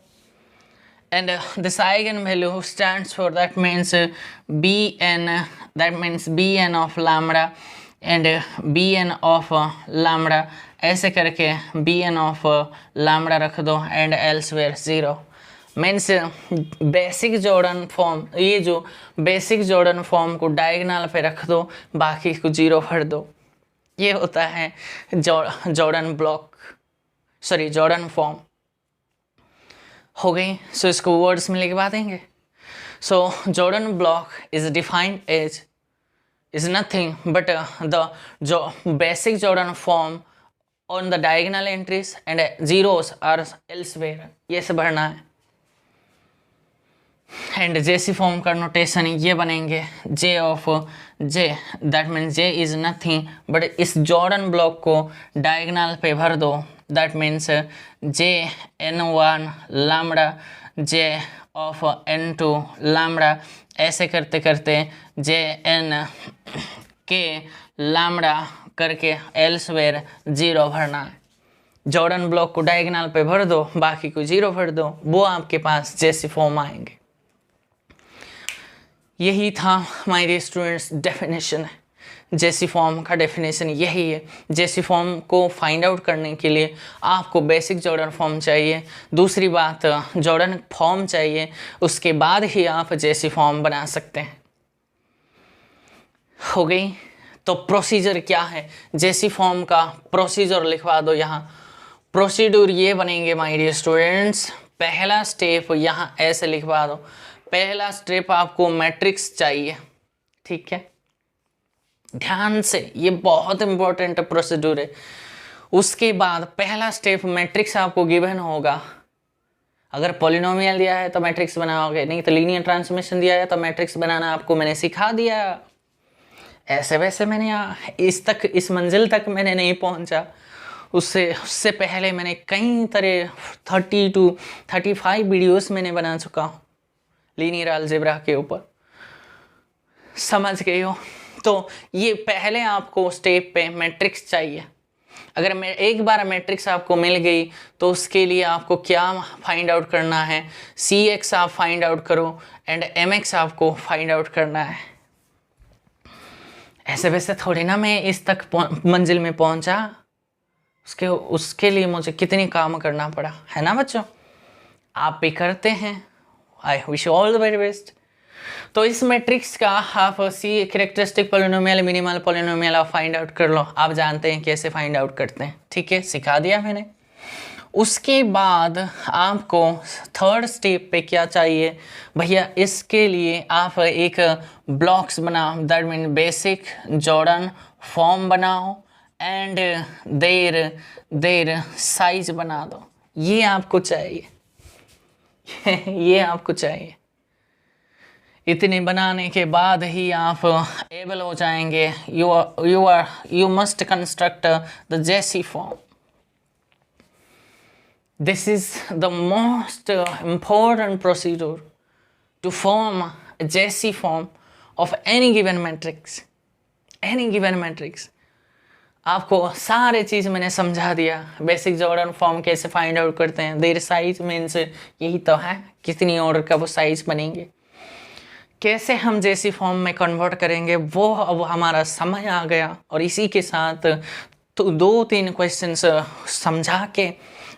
and this eigen value stands for that means Bn, that means Bn of lambda and Bn of lambda. ऐसे करके Bn ऑफ लैम्बडा रख दो and elsewhere 0। Means basic Jordan form, ये जो basic Jordan form को diagonal पे रख दो, बाकी को 0 भर दो। ये होता है Jordan block, sorry Jordan form. हो गई, सो इसको वर्ड्स में लिखवा देंगे। So Jordan block is defined as is nothing but the basic Jordan form on the diagonal entries and zeros are elsewhere. ये से भरना है। एंड जेसी फॉर्म का नोटेशन ये बनेंगे J of J, that means J is nothing but इस Jordan block को diagonal पे भर दो, that means JN1 lambda J of N2 lambda. ऐसे करते करते JN के लैम्बडा करके एल्सवेयर 0 भरना है। जॉर्डन ब्लॉक को डायगोनल पे भर दो, बाकी को 0 भर दो, वो आपके पास जेसी फॉर्म आएंगे। यही था माय डियर स्टूडेंट्स डेफिनेशन है। जेसी फॉर्म का डेफिनेशन यही है। जेसी फॉर्म को फाइंड आउट करने के लिए आपको बेसिक जॉर्डन फॉर्म चाहिए, दूसरी बात जॉर्डन फॉर्म चाहिए, उसके बाद ही आप जेसी फॉर्म बना सकते हैं। हो गई, तो प्रोसीजर क्या है? जेसी फॉर्म का प्रोसीजर लिखवा दो यहाँ। प्रोसीड्यूर ये बनेंगे माय डियर स्टूडेंट्स। पहला स्टेप यहाँ ऐसे लिखवा दो। पहला स्टेप आपको मैट्रिक्स चाहिए, ठीक है, ध्यान से, ये बहुत इंपॉर्टेंट प्रोसीड्यूर है। उसके बाद पहला स्टेप मैट्रिक्स आपको गिवन होगा। अगर पॉलिनोमियल दिया है तो मैट्रिक्स बनाओगे, नहीं तो लीनियर ट्रांसफॉर्मेशन दिया है तो मैट्रिक्स बनाना आपको मैंने सिखा दिया। ऐसे वैसे मैंने इस मंजिल तक मैंने नहीं पहुंचा, उससे पहले मैंने कई तरह 30 to 35 वीडियोस मैंने बना चुका हूँ लीनियर अलजेब्रा के ऊपर, समझ गए हो? तो ये पहले आपको स्टेप पे मैट्रिक्स चाहिए। अगर मैं एक बार मैट्रिक्स आपको मिल गई तो उसके लिए आपको क्या फाइंड आउट करना है, Cx आप फाइंड आउट करो एंड Mx आपको फाइंड आउट करना है। ऐसे वैसे थोड़ी ना मैं इस तक मंजिल में पहुंचा, उसके लिए मुझे कितनी काम करना पड़ा, है ना बच्चों। आप भी करते हैं, I wish you all the very best. तो इस मैट्रिक्स का आप सी कैरेक्टरिस्टिक पॉलिनोमियल, मिनिमल पॉलिनोमियल आप फाइंड आउट कर लो। आप जानते हैं कैसे फाइंड आउट करते हैं, ठीक है, सिखा दिया मैंने। उसके बाद आपको थर्ड स्टेप पे क्या चाहिए भैया, इसके लिए आप एक ब्लॉक्स बनाओ, that mean basic Jordan form बनाओ एंड देर साइज बना दो। ये आपको चाहिए ये आपको चाहिए। इतने बनाने के बाद ही आप एबल हो जाएंगे। You must construct the JC form. This is the most important procedure to form a Jesse form of any given matrix. Any given matrix. आपको सारे चीज़ मैंने समझा दिया। बेसिक जॉर्डन फॉर्म कैसे फाइंड आउट करते हैं, देयर साइज मीन्स यही तो है, कितनी ऑर्डर का वो साइज बनेंगे, कैसे हम जेसी फॉर्म में कन्वर्ट करेंगे, वो अब हमारा समय आ गया। और इसी के साथ तो 2-3 क्वेश्चंस समझा के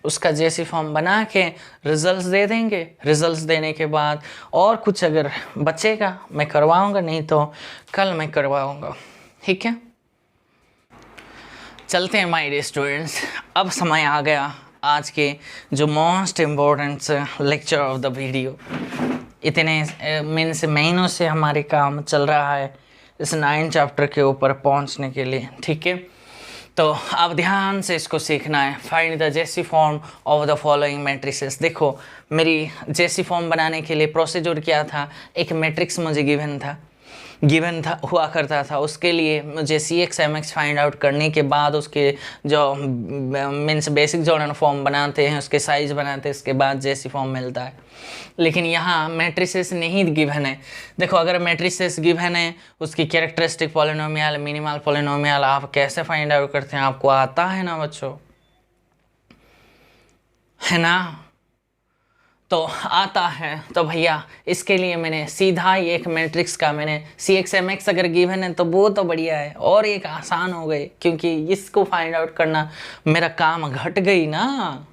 उसका जेसी फॉर्म बना के रिजल्ट्स दे देंगे। रिजल्ट्स देने के बाद और कुछ अगर बचेगा मैं करवाऊंगा, नहीं तो कल मैं करवाऊंगा, ठीक है। चलते हैं माय डियर स्टूडेंट्स, अब समय आ गया आज के जो most important lecture of the video. इतने मीन्स महीनों से हमारे काम चल रहा है इस 9 चैप्टर के ऊपर पहुंचने के लिए, ठीक है। तो आप ध्यान से इसको सीखना है। Find the JC form of the following matrices. देखो मेरी जेसी फॉर्म बनाने के लिए प्रोसीजर क्या था, एक मैट्रिक्स मुझे गिवन था हुआ करता था। उसके लिए मुझे Cx Mx फाइंड आउट करने के बाद उसके जो मीन्स बेसिक जॉर्डन फॉर्म बनाते हैं, उसके साइज बनाते हैं, उसके बाद जेसी फॉर्म मिलता है। लेकिन यहाँ मैट्रिसेस नहीं गिवन है। देखो अगर मैट्रिसेस गिवन है, उसकी कैरेक्टरिस्टिक पॉलिनोमियल, मिनिमल पॉलिनोमियल आप कैसे फाइंड आउट करते हैं, आपको आता है ना बच्चों, है ना। तो आता है तो भैया इसके लिए मैंने सीधा ही एक मैट्रिक्स का मैंने Cx Mx अगर गिवन है तो वो तो बढ़िया है, और एक आसान हो गए क्योंकि इसको फाइंड आउट करना मेरा काम घट गई ना,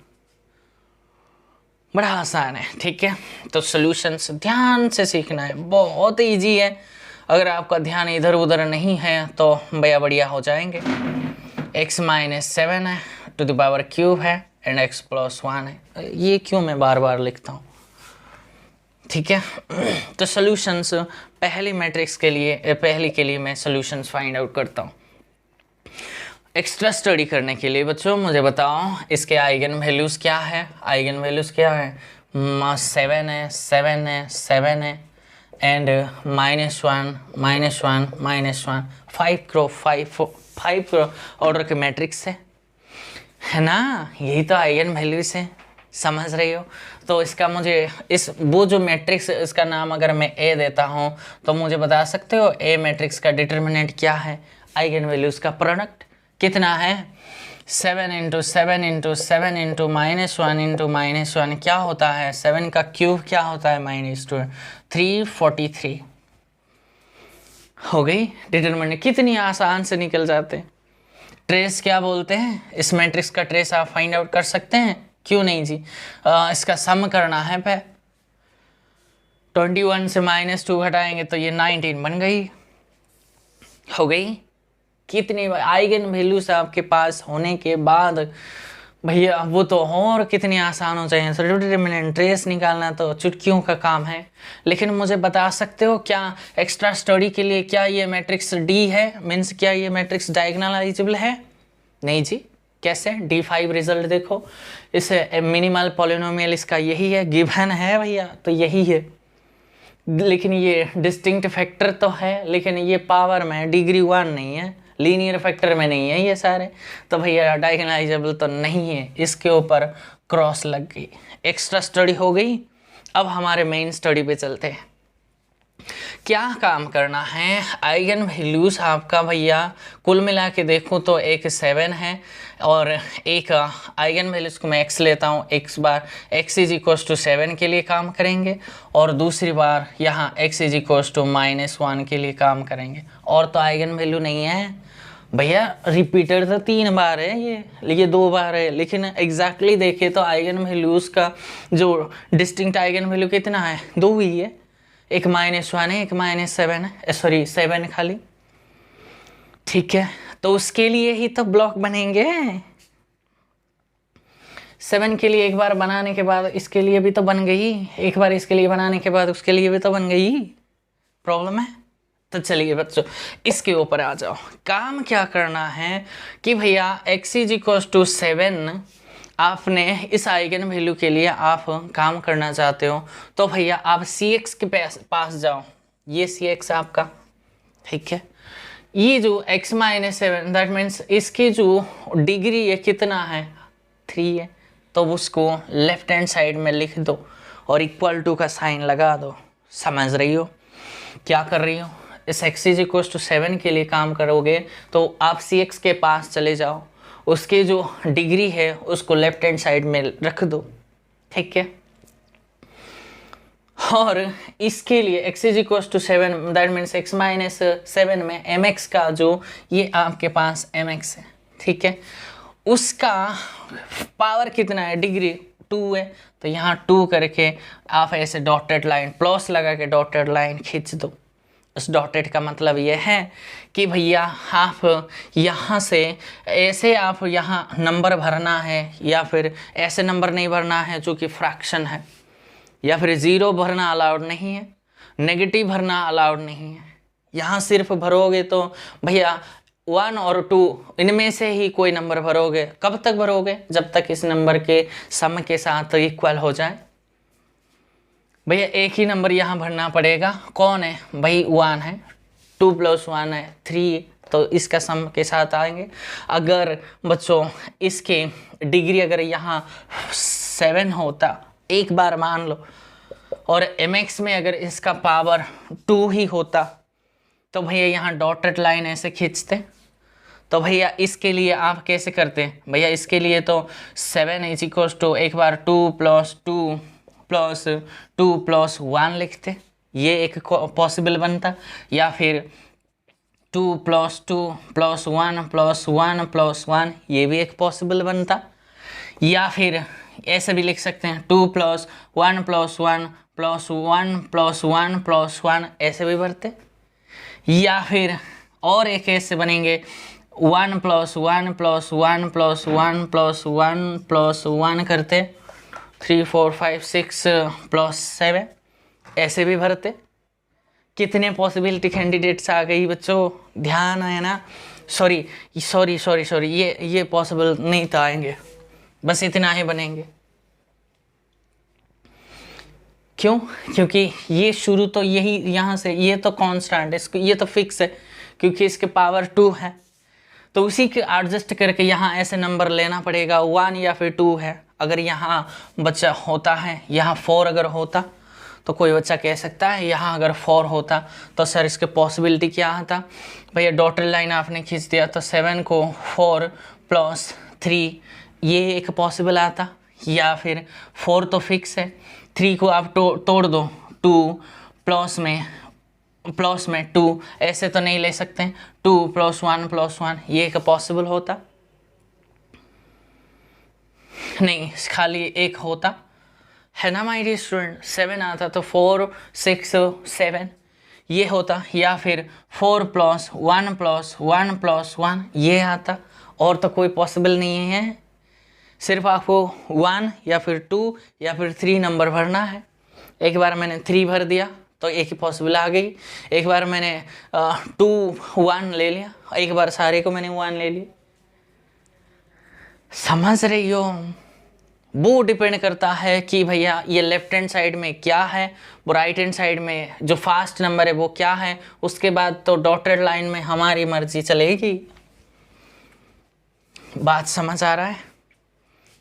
बड़ा आसान है, ठीक है। तो सॉल्यूशंस ध्यान से सीखना है, बहुत इजी है। अगर आपका ध्यान इधर उधर नहीं है तो भैया बढ़िया हो जाएंगे। x - 7 है टू द पावर क्यूब है एंड x + 1 है। ये क्यों मैं बार बार लिखता हूँ, ठीक है। तो सॉल्यूशंस पहली मैट्रिक्स के लिए, पहली के लिए मैं सॉल्यूशंस फाइंड आउट करता हूँ। एक्स्ट्रा स्टडी करने के लिए बच्चों मुझे बताओ इसके आइगन वैल्यूज़ क्या है। आइगन वैल्यूज़ क्या है, 7 है, 7 है, 7 है एंड -1 -1 5 ऑर्डर के मैट्रिक्स है ना। यही तो आइगन वैल्यूज है, समझ रही हो। तो इसका मुझे वो जो मैट्रिक्स, इसका नाम अगर मैं ए देता हूँ तो मुझे बता सकते हो ए मैट्रिक्स का डिटर्मिनेंट क्या है, आइगन वैल्यूज का प्रोडक्ट कितना है। 7 × 7 × 7 × -1 × -1 क्या होता है, 7 का क्यूब क्या होता है, -343 हो गई डिटर्मिनेंट। कितनी आसान से निकल जाते हैं। ट्रेस क्या बोलते हैं, इस मैट्रिक्स का ट्रेस आप फाइंड आउट कर सकते हैं, क्यों नहीं जी। इसका सम करना है पे 21 से -2 घटाएंगे तो ये 19 बन गई, हो गई। कितनी आइगन वैल्यूज आपके पास होने के बाद भैया वो तो और कितनी आसान हो जाए। डिटरमिनेंट ट्रेस निकालना तो चुटकियों का काम है। लेकिन मुझे बता सकते हो क्या एक्स्ट्रा स्टडी के लिए क्या ये मैट्रिक्स डी है, मीन्स क्या ये मैट्रिक्स डायगोनलाइजेबल है? नहीं जी, कैसे? D5 रिजल्ट देखो, इस मिनिमल पॉलिनोमियल इसका यही है, गिवन है भैया तो यही है। लेकिन ये डिस्टिंक्ट फैक्टर तो है, लेकिन ये पावर में डिग्री 1 नहीं है, लीनियर फैक्टर में नहीं है ये सारे, तो भैया डायगोनलाइजेबल तो नहीं है। इसके ऊपर क्रॉस लग गई, एक्स्ट्रा स्टडी हो गई। अब हमारे मेन स्टडी पे चलते हैं। क्या काम करना है, आइगन वैल्यूज आपका भैया कुल मिला के देखूँ तो एक 7 है और एक आइगन वैल्यूज को मैं x लेता हूँ, x बार x इज इक्वल्स टू 7 के लिए काम करेंगे और दूसरी बार यहाँ x इज इक्वल्स टू -1 के लिए काम करेंगे। और तो आइगन वैल्यू नहीं है भैया, रिपीटेड तो 3 बार है, ये 2 बार है, लेकिन एग्जैक्टली देखे तो आइगन वैल्यूज का जो डिस्टिंक्ट आइगन वैल्यू कितना है, 2 ही है, एक -1 है, एक -7 है, सॉरी 7 खाली। ठीक है, तो उसके लिए ही तो ब्लॉक बनेंगे। 7 के लिए एक बार बनाने के बाद इसके लिए भी तो बन गई, एक बार इसके लिए बनाने के बाद उसके लिए भी तो बन गई। प्रॉब्लम है? तो चलिए बच्चों इसके ऊपर आ जाओ। काम क्या करना है कि भैया x इज इक्वल्स टू 7 आपने इस आइगन वैल्यू के लिए आप काम करना चाहते हो तो भैया आप Cx के पास जाओ, ये Cx आपका, ठीक है। ये जो x -7 दैट मीन्स इसकी जो डिग्री है कितना है, 3 है, तो उसको लेफ्ट हैंड साइड में लिख दो और इक्वल टू का साइन लगा दो। समझ रही हो क्या कर रही हो? इस x इज इक्वल्स टू 7 के लिए काम करोगे तो आप Cx के पास चले जाओ, उसके जो डिग्री है उसको लेफ्ट हैंड साइड में रख दो, ठीक है। और इसके लिए x is equals to 7 that means x -7 में mx का जो ये आपके पास mx है, ठीक है, उसका पावर कितना है, डिग्री 2 है, तो यहाँ 2 करके आप ऐसे डॉटेड लाइन प्लस लगा के डॉटेड लाइन खींच दो। उस डॉटेड का मतलब ये है कि भैया आप यहाँ से ऐसे आप यहाँ नंबर भरना है या फिर ऐसे नंबर नहीं भरना है जो कि फ्रैक्शन है, या फिर 0 भरना अलाउड नहीं है, नेगेटिव भरना अलाउड नहीं है। यहाँ सिर्फ भरोगे तो भैया 1 और 2 इनमें से ही कोई नंबर भरोगे। कब तक भरोगे? जब तक इस नंबर के सम के साथ इक्वल हो जाए। भैया एक ही नंबर यहाँ भरना पड़ेगा, कौन है भाई, 1 है, 2 + 1 है 3, तो इसका सम के साथ आएंगे। अगर बच्चों इसके डिग्री अगर यहाँ 7 होता, एक बार मान लो, और mx में अगर इसका पावर 2 ही होता तो भैया यहाँ डॉटेड लाइन ऐसे खींचते। तो भैया इसके लिए आप कैसे करते हैं? भैया इसके लिए तो 7 इज इक्वल्स टू एक बार 2 + 2 + 2 + 1 लिखते, ये एक पॉसिबल बनता, या फिर 2 + 2 + 1 + 1 + 1, ये भी एक पॉसिबल बनता। या फिर ऐसे भी लिख सकते हैं 2 + 1 + 1 + 1 + 1 + 1, ऐसे भी भरते। या फिर और एक ऐसे बनेंगे 1 + 1 + 1 + 1 + 1 + 1 करते, 3 4 5 6 + 7, ऐसे भी भरते। कितने पॉसिबिलिटी कैंडिडेट्स आ गई बच्चों, ध्यान है ना? सॉरी ये पॉसिबल नहीं तो आएंगे, बस इतना ही बनेंगे। क्यों? क्योंकि ये शुरू तो यही यहाँ से, ये तो कांस्टेंट है, इसको ये तो फिक्स है क्योंकि इसके पावर 2 है, तो उसी के एडजस्ट करके यहाँ ऐसे नंबर लेना पड़ेगा, 1 या फिर 2 है। अगर यहाँ बच्चा होता है, यहाँ 4 अगर होता तो कोई बच्चा कह सकता है यहाँ अगर 4 होता तो सर इसके पॉसिबिलिटी क्या आता? भैया डॉटेड लाइन आपने खींच दिया तो 7 को 4 + 3, ये एक पॉसिबल आता। या फिर 4 तो फिक्स है, 3 को आप तोड़ दो, 2 प्लस में 2, ऐसे तो नहीं ले सकते, 2 + 1 + 1, ये एक पॉसिबल होता नहीं, खाली एक होता है ना माय डियर स्टूडेंट। 7 आता तो 4 6 7 ये होता, या फिर 4 + 1 + 1 + 1 ये आता। और तो कोई पॉसिबल नहीं है, सिर्फ आपको 1 या फिर 2 या फिर 3 नंबर भरना है। एक बार मैंने 3 भर दिया तो एक ही पॉसिबल आ गई, एक बार मैंने 2 1 ले लिया, एक बार सारे को मैंने 1 ले लिया। समझ रही हो? वो डिपेंड करता है कि भैया ये लेफ्ट हैंड साइड में क्या है, वो राइट हैंड साइड में जो फास्ट नंबर है वो क्या है, उसके बाद तो डॉटेड लाइन में हमारी मर्जी चलेगी। बात समझ आ रहा है?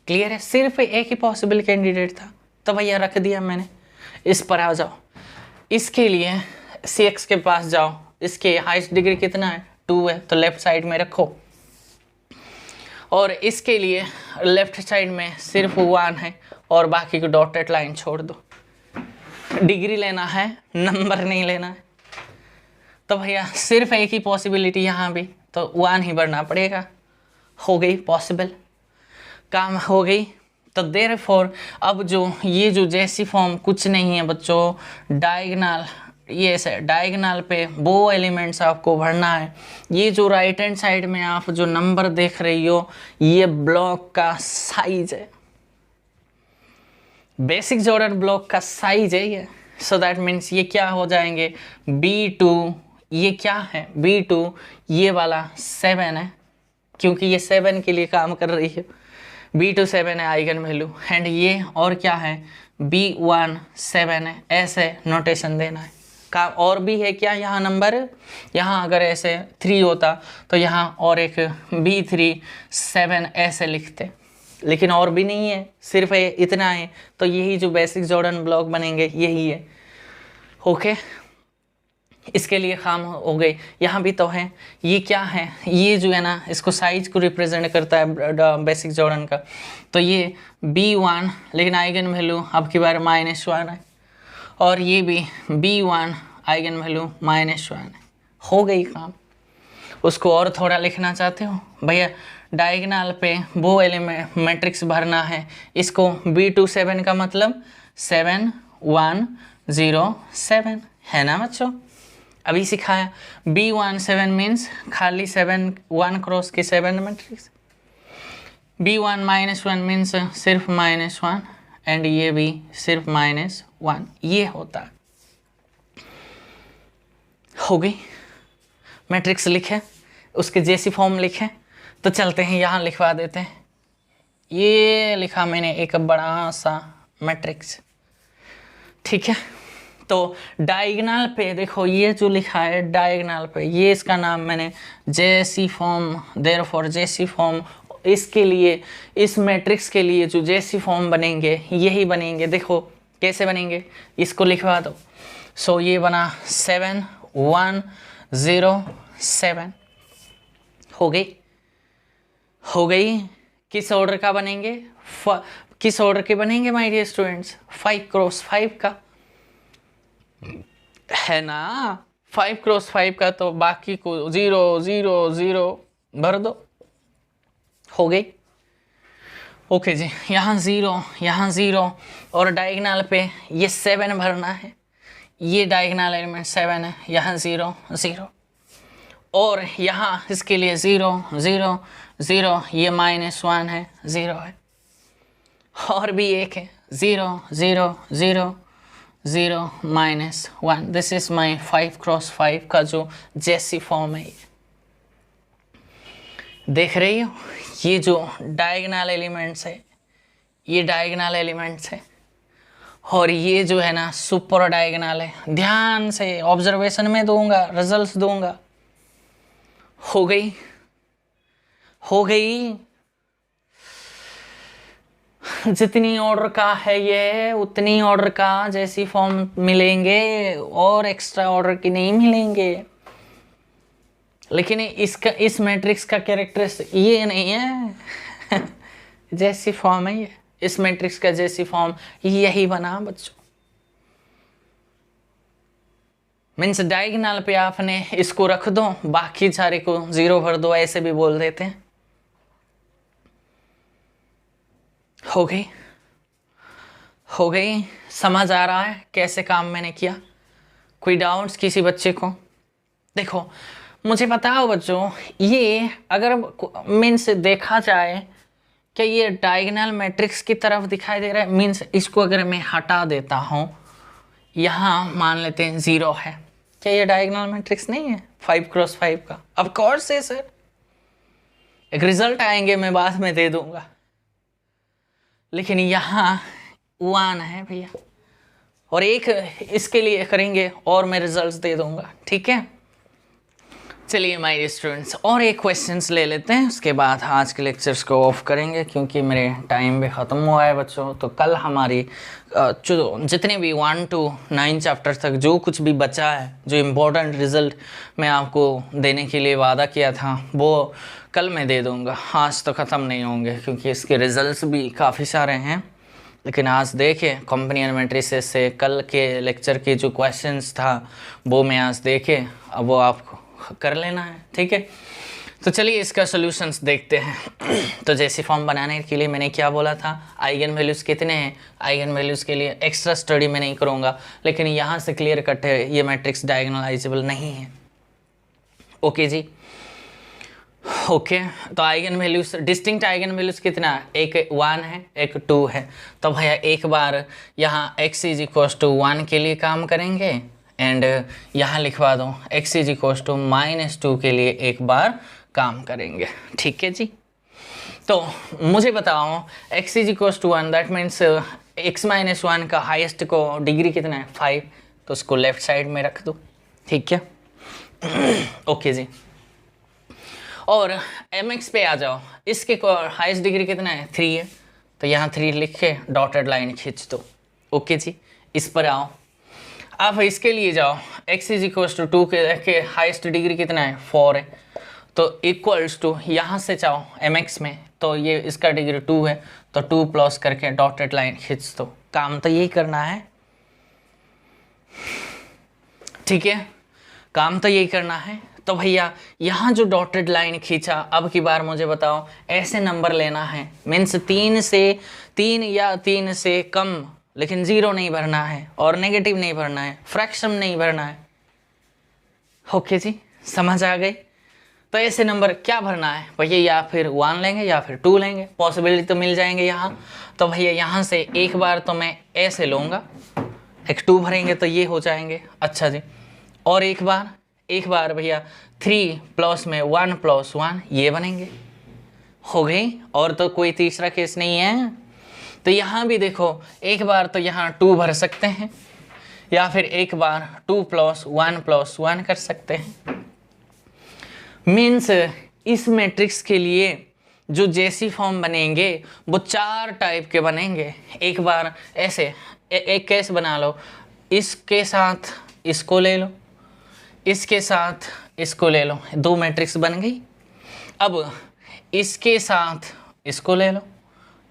क्लियर है? सिर्फ एक ही पॉसिबल कैंडिडेट था तो भैया रख दिया मैंने। इस पर आ जाओ। इसके लिए सी एक्स के पास जाओ, इसके हाईएस्ट डिग्री कितना है 2 है, तो लेफ्ट साइड में रखो। और इसके लिए लेफ्ट साइड में सिर्फ 1 है और बाकी को डॉटेड लाइन छोड़ दो। डिग्री लेना है, नंबर नहीं लेना है। तो भैया सिर्फ एक ही पॉसिबिलिटी यहाँ भी, तो 1 ही भरना पड़ेगा। हो गई पॉसिबल, काम हो गई। तो देयरफॉर अब जो ये जो जैसी फॉर्म कुछ नहीं है बच्चों, डायगोनल, ये ऐसे डायगोनल पे वो एलिमेंट्स आपको भरना है। ये जो राइट हैंड साइड में आप जो नंबर देख रही हो, ये ब्लॉक का साइज है, बेसिक जॉर्डन ब्लॉक का साइज है ये। सो दैट मीन्स ये क्या हो जाएंगे, B2, ये क्या है B2, ये वाला 7 है क्योंकि ये 7 के लिए काम कर रही है। B2 7 है आइगन वैल्यू, एंड ये और क्या है B1 7 है। ऐसे नोटेशन देना है। काम और भी है क्या यहाँ नंबर, यहाँ अगर ऐसे 3 होता तो यहाँ और एक B3 7 ऐसे लिखते, लेकिन और भी नहीं है, सिर्फ इतना है। तो यही जो बेसिक जॉर्डन ब्लॉक बनेंगे यही है। ओके, इसके लिए काम हो गई। यहाँ भी तो है, ये क्या है, ये जो है ना इसको साइज को रिप्रेजेंट करता है बेसिक जॉर्डन का। तो ये B1, लेकिन आइगन वैल्यू अब की बार -1 है, और ये भी B1 आइगन वैल्यू -1 है। हो गई काम। उसको और थोड़ा लिखना चाहते हो भैया, डायगोनल पे वो एलिमेंट मैट्रिक्स भरना है। इसको B2 7 का मतलब 7 1 0 7 है ना बच्चों, अभी सिखाया। B1 7 मीन्स खाली 7 1 क्रॉस के 7 मैट्रिक्स। B1 -1 मीन्स सिर्फ -1, एंड ये भी सिर्फ -1, ये होता है। हो गई, मैट्रिक्स लिखे, उसके जैसी फॉर्म लिखे। तो चलते हैं यहाँ लिखवा देते हैं। ये लिखा मैंने एक बड़ा सा मैट्रिक्स, ठीक है। तो डायगोनल पे देखो, ये जो लिखा है डायगोनल पे, ये इसका नाम मैंने जैसी फॉर्म, देयरफॉर जैसी फॉर्म, इसके लिए, इस मैट्रिक्स के लिए जो जैसी फॉर्म बनेंगे यही बनेंगे। देखो कैसे बनेंगे, इसको लिखवा दो। सो ये बना 7 1 0 7। हो गई, हो गई। किस ऑर्डर का बनेंगे, किस ऑर्डर के बनेंगे माय डियर स्टूडेंट्स, 5 क्रॉस 5 का है ना, 5 क्रॉस 5 का। तो बाकी को 0 0 0 भर दो। हो गई। ओके जी, यहाँ 0 यहाँ 0, और डायगोनल पे ये 7 भरना है। ये डायगोनल एलिमेंट 7 है, यहाँ 0 0, और यहाँ इसके लिए 0 0 0, ये -1 है, 0 है। और भी एक है 0 0 0 0 -1। दिस इज माई 5 क्रॉस 5 का जो जैसी फॉर्म है। देख रही हो, ये जो डायगोनल एलिमेंट्स है, ये डायगोनल एलिमेंट्स है, और ये जो है ना सुपर डायगोनल है। ध्यान से ऑब्जर्वेशन में दूंगा, रिजल्ट्स दूंगा। हो गई, हो गई। जितनी ऑर्डर का है ये, उतनी ऑर्डर का जैसी फॉर्म मिलेंगे, और एक्स्ट्रा ऑर्डर की नहीं मिलेंगे। लेकिन इसका, इस मैट्रिक्स का कैरेक्टरिस्टिक ये नहीं है जैसी फॉर्म है ये, इस मैट्रिक्स का जैसी फॉर्म यही बना बच्चों। मीन्स डायगोनल पे आपने इसको रख दो, बाकी सारे को 0 भर दो, ऐसे भी बोल देते हैं। हो गई, हो गई। समझ आ रहा है कैसे काम मैंने किया? कोई डाउट्स किसी बच्चे को? देखो मुझे बताओ बच्चों, ये अगर मीन्स देखा जाए कि ये डायगोनल मैट्रिक्स की तरफ दिखाई दे रहा है, मीन्स इसको अगर मैं हटा देता हूँ, यहाँ मान लेते हैं 0 है, क्या ये डायगोनल मैट्रिक्स नहीं है 5 क्रॉस 5 का? ऑफ कोर्स है सर। एक रिजल्ट आएंगे, मैं बाद में दे दूंगा, लेकिन यहाँ 1 है भैया, और एक इसके लिए करेंगे और मैं रिजल्ट्स दे दूंगा, ठीक है। चलिए माय स्टूडेंट्स, और एक क्वेश्चंस ले लेते हैं, उसके बाद आज के लेक्चर्स को ऑफ करेंगे क्योंकि मेरे टाइम भी ख़त्म हुआ है बच्चों। तो कल हमारी जो जितने भी 1 to 9 चैप्टर तक जो कुछ भी बचा है, जो इम्पोर्टेंट रिज़ल्ट मैं आपको देने के लिए वादा किया था, वो कल मैं दे दूँगा। आज तो ख़त्म नहीं होंगे क्योंकि इसके रिज़ल्ट भी काफ़ी सारे हैं, लेकिन आज देखें कंपनी मैट्रिसेस से कल के लेक्चर के जो क्वेश्चंस था वो मैं आज देखे, अब वो आपको कर लेना है, ठीक है। तो चलिए इसका सॉल्यूशंस देखते हैं। तो जैसे फॉर्म बनाने के लिए मैंने क्या बोला था, आइगन वैल्यूज़ कितने हैं, आइगन वैल्यूज़ के लिए एक्स्ट्रा स्टडी मैं नहीं करूँगा, लेकिन यहाँ से क्लियर कट है ये मैट्रिक्स डायगोनलाइजेबल नहीं है। ओके जी, ओके। तो eigen values, distinct eigen values कितना है, एक 1 है एक 2 है। तो भैया एक बार यहाँ x = 1 के लिए काम करेंगे एंड यहाँ लिखवा दो x = -2 के लिए एक बार काम करेंगे, ठीक है जी। तो मुझे बताओ x = 1, दैट मीन्स x - 1 का हाईएस्ट को डिग्री कितना है, 5, तो उसको लेफ्ट साइड में रख दो, ठीक है। ओके जी। और mx पे आ जाओ, इसके को हाईएस्ट डिग्री कितना है, 3 है, तो यहाँ 3 लिख के डॉटेड लाइन खींच दो। ओके जी, इस पर आओ। अब इसके लिए जाओ, x = 2 के हाईएस्ट डिग्री कितना है, 4 है, तो इक्वल्स टू यहाँ से जाओ mx में, तो ये इसका डिग्री 2 है, तो 2 प्लस करके डॉटेड लाइन खींच दो। काम तो यही करना है, ठीक है, काम तो यही करना है। तो भैया यहाँ जो डॉटेड लाइन खींचा, अब की बार मुझे बताओ ऐसे नंबर लेना है, मीन्स 3 या 3 से कम, लेकिन 0 नहीं भरना है और नेगेटिव नहीं भरना है, फ्रैक्शन नहीं भरना है। ओके जी, समझ आ गई। तो ऐसे नंबर क्या भरना है भैया, या फिर 1 लेंगे या फिर 2 लेंगे, पॉसिबिलिटी तो मिल जाएंगे यहाँ। तो भैया यहाँ से एक बार तो मैं ऐसे लूँगा, एक 2 भरेंगे तो ये हो जाएंगे। अच्छा जी, और एक बार भैया 3 प्लस में 1 + 1 ये बनेंगे, हो गई। और तो कोई तीसरा केस नहीं है। तो यहाँ भी देखो, एक बार तो यहाँ 2 भर सकते हैं, या फिर एक बार 2 + 1 + 1 कर सकते हैं। मीन्स इस मैट्रिक्स के लिए जो जैसी फॉर्म बनेंगे वो 4 टाइप के बनेंगे। एक बार ऐसे एक केस बना लो, इसके साथ इसको ले लो, इसके साथ इसको ले लो, 2 मैट्रिक्स बन गई। अब इसके साथ इसको ले लो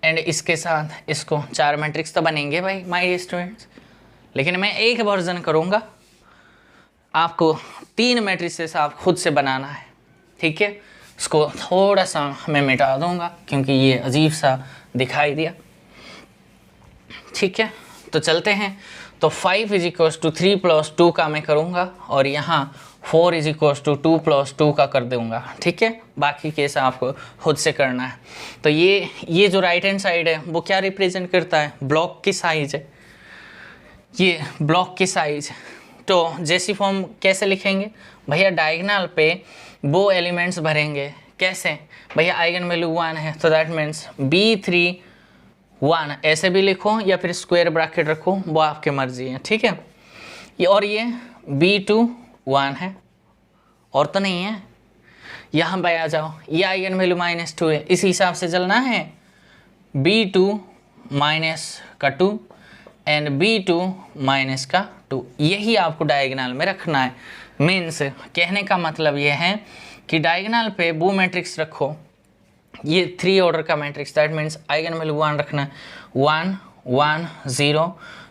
एंड इसके साथ इसको, 4 मैट्रिक्स तो बनेंगे भाई माय स्टूडेंट्स। लेकिन मैं एक वर्जन करूँगा, आपको 3 मैट्रिसेस आप खुद से बनाना है, ठीक है। इसको थोड़ा सा मैं मिटा दूँगा क्योंकि ये अजीब सा दिखाई दिया, ठीक है। तो चलते हैं। तो 5 = 3 + 2 का मैं करूँगा और यहाँ 4 = 2 + 2 का कर दूँगा, ठीक है। बाकी केस आपको खुद से करना है। तो ये जो राइट हैंड साइड है वो क्या रिप्रेजेंट करता है, ब्लॉक की साइज है, ये ब्लॉक की साइज। तो जैसी फॉर्म कैसे लिखेंगे भैया, डायगोनल पे वो एलिमेंट्स भरेंगे। कैसे भैया, आइगन वैल्यू 1 है तो दैट मीन्स B3 1 ऐसे भी लिखो या फिर स्क्वायर ब्रैकेट रखो, वो आपके मर्जी है, ठीक है। ये और ये B2 1 है, और तो नहीं है। यहाँ पे आ जाओ, ये आइगन वैल्यू -2 है, इस हिसाब से चलना है। B2 - 2 एंड B2 - 2, यही आपको डायगोनल में रखना है। मीन्स कहने का मतलब ये है कि डायगोनल पे वो मैट्रिक्स रखो, ये 3 ऑर्डर का matrix, that means eigen value 1 रखना है, 1 1 0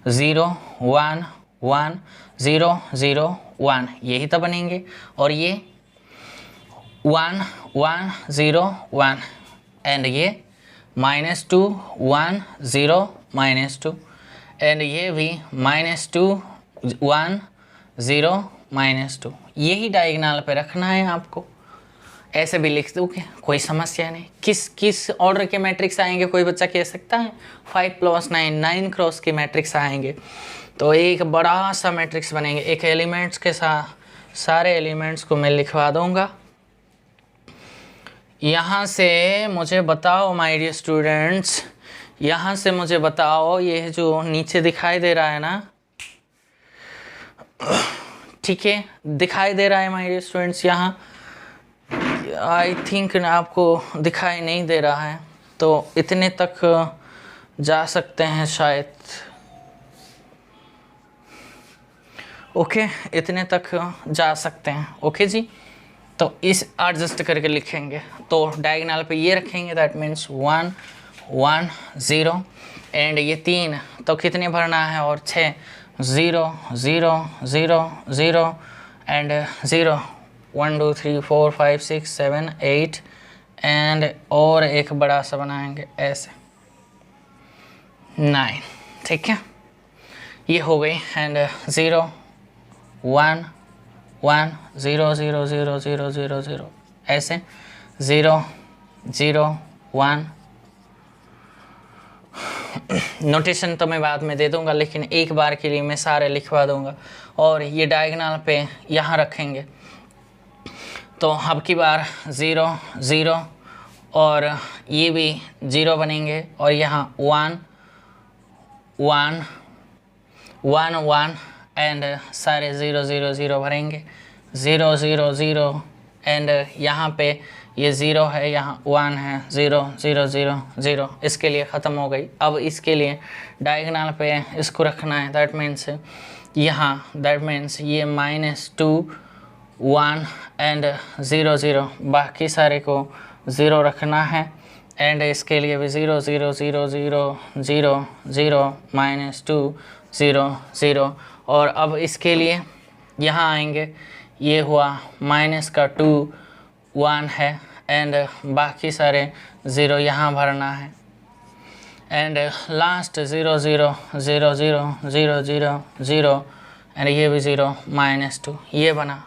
0 1 1 0 0 1, यही तो बनेंगे। और ये 1 1 0 1 एंड ये -2 1 0 -2 एंड ये भी -2 1 0 -2, यही डायगोनल पे रखना है आपको। ऐसे भी लिख दोगे, कोई समस्या नहीं। किस ऑर्डर के मैट्रिक्स आएंगे कोई बच्चा कह सकता है, 5 + 9 9 क्रॉस के मैट्रिक्स आएंगे, तो एक बड़ा सा मैट्रिक्स बनेंगे। एक एलिमेंट्स के साथ सारे एलिमेंट्स को मैं लिखवा दूंगा। यहाँ से मुझे बताओ माय डियर स्टूडेंट्स, यहाँ से मुझे बताओ ये जो नीचे दिखाई दे रहा है ना, ठीक है, दिखाई दे रहा है माय डियर स्टूडेंट्स, यहाँ आई थिंक आपको दिखाई नहीं दे रहा है, तो इतने तक जा सकते हैं शायद। ओके, इतने तक जा सकते हैं। ओके जी, तो इस एडजस्ट करके लिखेंगे। तो डायगोनल पे ये रखेंगे, दैट मीन्स 1 1 0 एंड ये 3 तो कितने भरना है, और 6 0 0 0 0 एंड 0 1 2 3 4 5 6 7 8 एंड और एक बड़ा सा बनाएंगे ऐसे 9। ठीक है, ये हो गई। एंड 0 1 1 0 0 0 0 0 0 ऐसे 0 0 1। नोटेशन तो मैं बाद में दे दूंगा, लेकिन एक बार के लिए मैं सारे लिखवा दूंगा। और ये डायगोनल पे यहाँ रखेंगे, तो अब की बार 0 0 और ये भी 0 बनेंगे, और यहाँ 1 1 1 1 एंड सारे 0 0 0 भरेंगे, 0 0 0 एंड यहाँ पे ये 0 है, यहाँ 1 है, 0 0 0 0। इसके लिए ख़त्म हो गई। अब इसके लिए डायगोनल पे इसको रखना है, दैट मीन्स यहाँ, दैट मीन्स ये -2 1 एंड 0 0, बाकी सारे को 0 रखना है। एंड इसके लिए भी 0 0 0 0 0 0 -2 0 0। और अब इसके लिए यहाँ आएंगे, ये हुआ -2 1 है एंड बाकी सारे 0 यहाँ भरना है। एंड लास्ट 0 0 0 0 0 0 0 एंड ये भी 0 -2, ये बना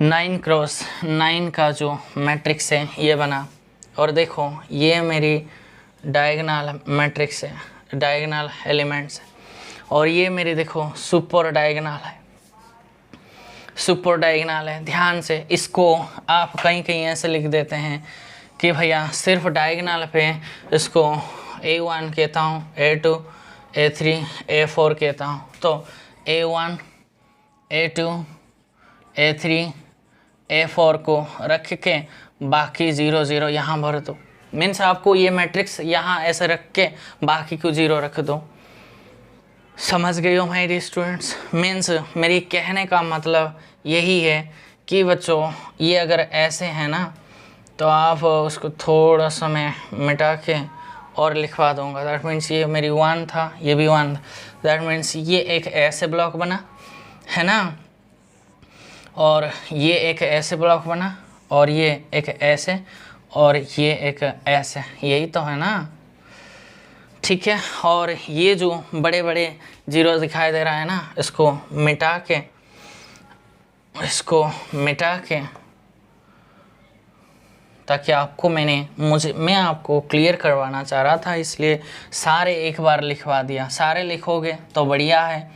9 क्रॉस 9 का जो मैट्रिक्स है ये बना। और देखो ये मेरी डायगोनल मैट्रिक्स है, डायगोनल एलिमेंट्स है, और ये मेरी देखो सुपर डायगोनल है, सुपर डायगोनल है। ध्यान से इसको आप कहीं कहीं ऐसे लिख देते हैं कि भैया सिर्फ डायगोनल पे इसको A1 कहता हूँ, A2 A3 A4 कहता हूँ। तो A1 A2 A3 A4 को रख के बाकी 0 0 यहाँ भर दो। मीन्स आपको ये मैट्रिक्स यहाँ ऐसे रख के बाकी को 0 रख दो। समझ गए हो मेरे स्टूडेंट्स? मीन्स मेरी कहने का मतलब यही है कि बच्चों ये अगर ऐसे है ना, तो आप उसको थोड़ा सा मैं मिटा के और लिखवा दूंगा। दैट मीन्स ये मेरी 1 था, ये भी 1 था। दैट मीन्स ये एक ऐसे ब्लॉक बना है ना, और ये एक ऐसे ब्लॉक बना, और ये एक ऐसे, और ये एक ऐसे, यही तो है ना। ठीक है, और ये जो बड़े बड़े 0 दिखाई दे रहा है ना, इसको मिटा के, इसको मिटा के, ताकि आपको मैं आपको क्लियर करवाना चाह रहा था, इसलिए सारे एक बार लिखवा दिया। सारे लिखोगे तो बढ़िया है,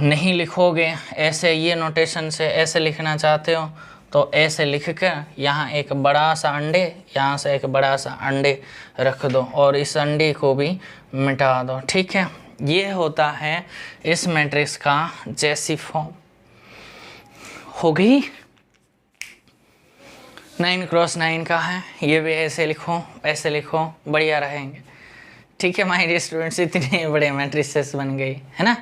नहीं लिखोगे ऐसे ये नोटेशन से ऐसे लिखना चाहते हो तो ऐसे लिख कर यहाँ एक बड़ा सा अंडे, यहाँ से एक बड़ा सा अंडे रख दो और इस अंडे को भी मिटा दो। ठीक है, ये होता है इस मैट्रिक्स का जैसी फॉर्म। हो गई, 9x9 का है, ये भी ऐसे लिखो, ऐसे लिखो, बढ़िया रहेंगे। ठीक है माय डियर स्टूडेंट्स, इतने बड़े मैट्रिसेस बन गई है ना।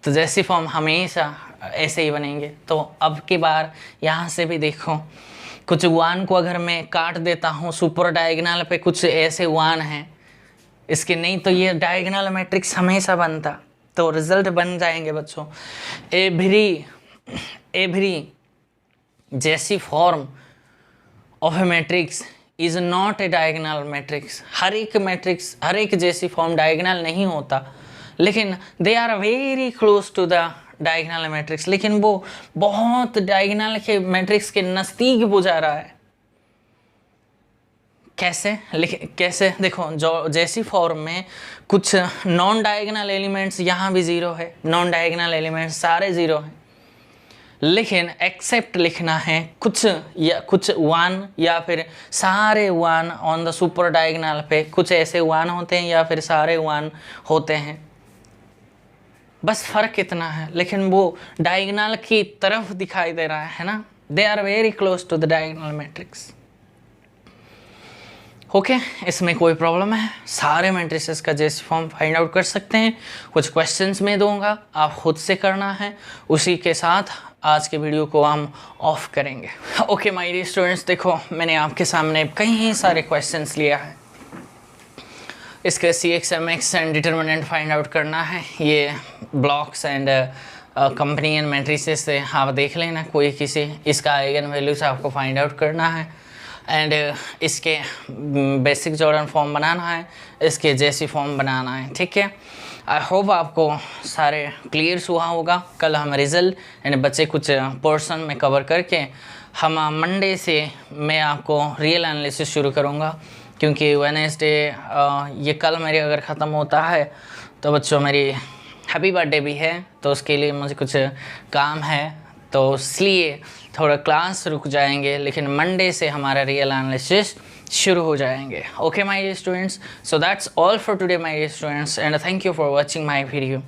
तो जैसी फॉर्म हमेशा ऐसे ही बनेंगे। तो अब की बार यहाँ से भी देखो, कुछ 1 को अगर मैं काट देता हूँ सुपर डायगोनल पे, कुछ ऐसे 1 हैं इसके, नहीं तो ये डायगोनल मैट्रिक्स हमेशा बनता, तो रिजल्ट बन जाएंगे बच्चों। Every JC form of a matrix is not a diagonal matrix. हर एक मैट्रिक्स, हर एक जैसी फॉर्म डायगोनल नहीं होता, लेकिन they are very close to the diagonal matrix, लेकिन वो बहुत डायगोनल के मैट्रिक्स के नज़दीक वो जा रहा है। कैसे? कैसे देखो, जो जैसी फॉर्म में कुछ नॉन डायगोनल एलिमेंट्स यहाँ भी 0 है, नॉन डायगोनल एलिमेंट्स सारे 0 हैं, लेकिन एक्सेप्ट लिखना है कुछ 1 या फिर सारे 1 ऑन द सुपर डायगोनल पे, कुछ ऐसे 1 होते हैं या फिर सारे 1 होते हैं, बस फ़र्क इतना है। लेकिन वो डायगोनल की तरफ दिखाई दे रहा है ना, they are very close to the diagonal matrix. Okay, इसमें कोई प्रॉब्लम है? सारे मैट्रिसेस का जेसी फॉर्म फाइंड आउट कर सकते हैं। कुछ क्वेश्चंस में दूंगा, आप खुद से करना है। उसी के साथ आज के वीडियो को हम ऑफ करेंगे। ओके माय डियर स्टूडेंट्स, देखो मैंने आपके सामने कई सारे क्वेश्चंस लिया है। इसके CX MX and determinant find out करना है। ये blocks and company and matrices से आप देख लेना कोई किसी, इसका आइगन वैल्यूज आपको फाइंड आउट करना है एंड इसके बेसिक जॉर्डन फॉर्म बनाना है, इसके जेसी फॉर्म बनाना है। ठीक है, आई होप आपको सारे क्लियर हुआ होगा। कल हम रिजल्ट एंड बच्चे कुछ पोर्शन में कवर करके हम मंडे से मैं आपको रियल एनालिसिस शुरू करूँगा, क्योंकि वेडनेसडे ये कल मेरे अगर ख़त्म होता है तो बच्चों मेरी हैप्पी बर्थडे भी है, तो उसके लिए मुझे कुछ काम है, तो इसलिए थोड़ा क्लास रुक जाएंगे, लेकिन मंडे से हमारा रियल एनालिसिस शुरू हो जाएंगे। Okay my dear students, so that's all for today my dear students and thank you for watching my video.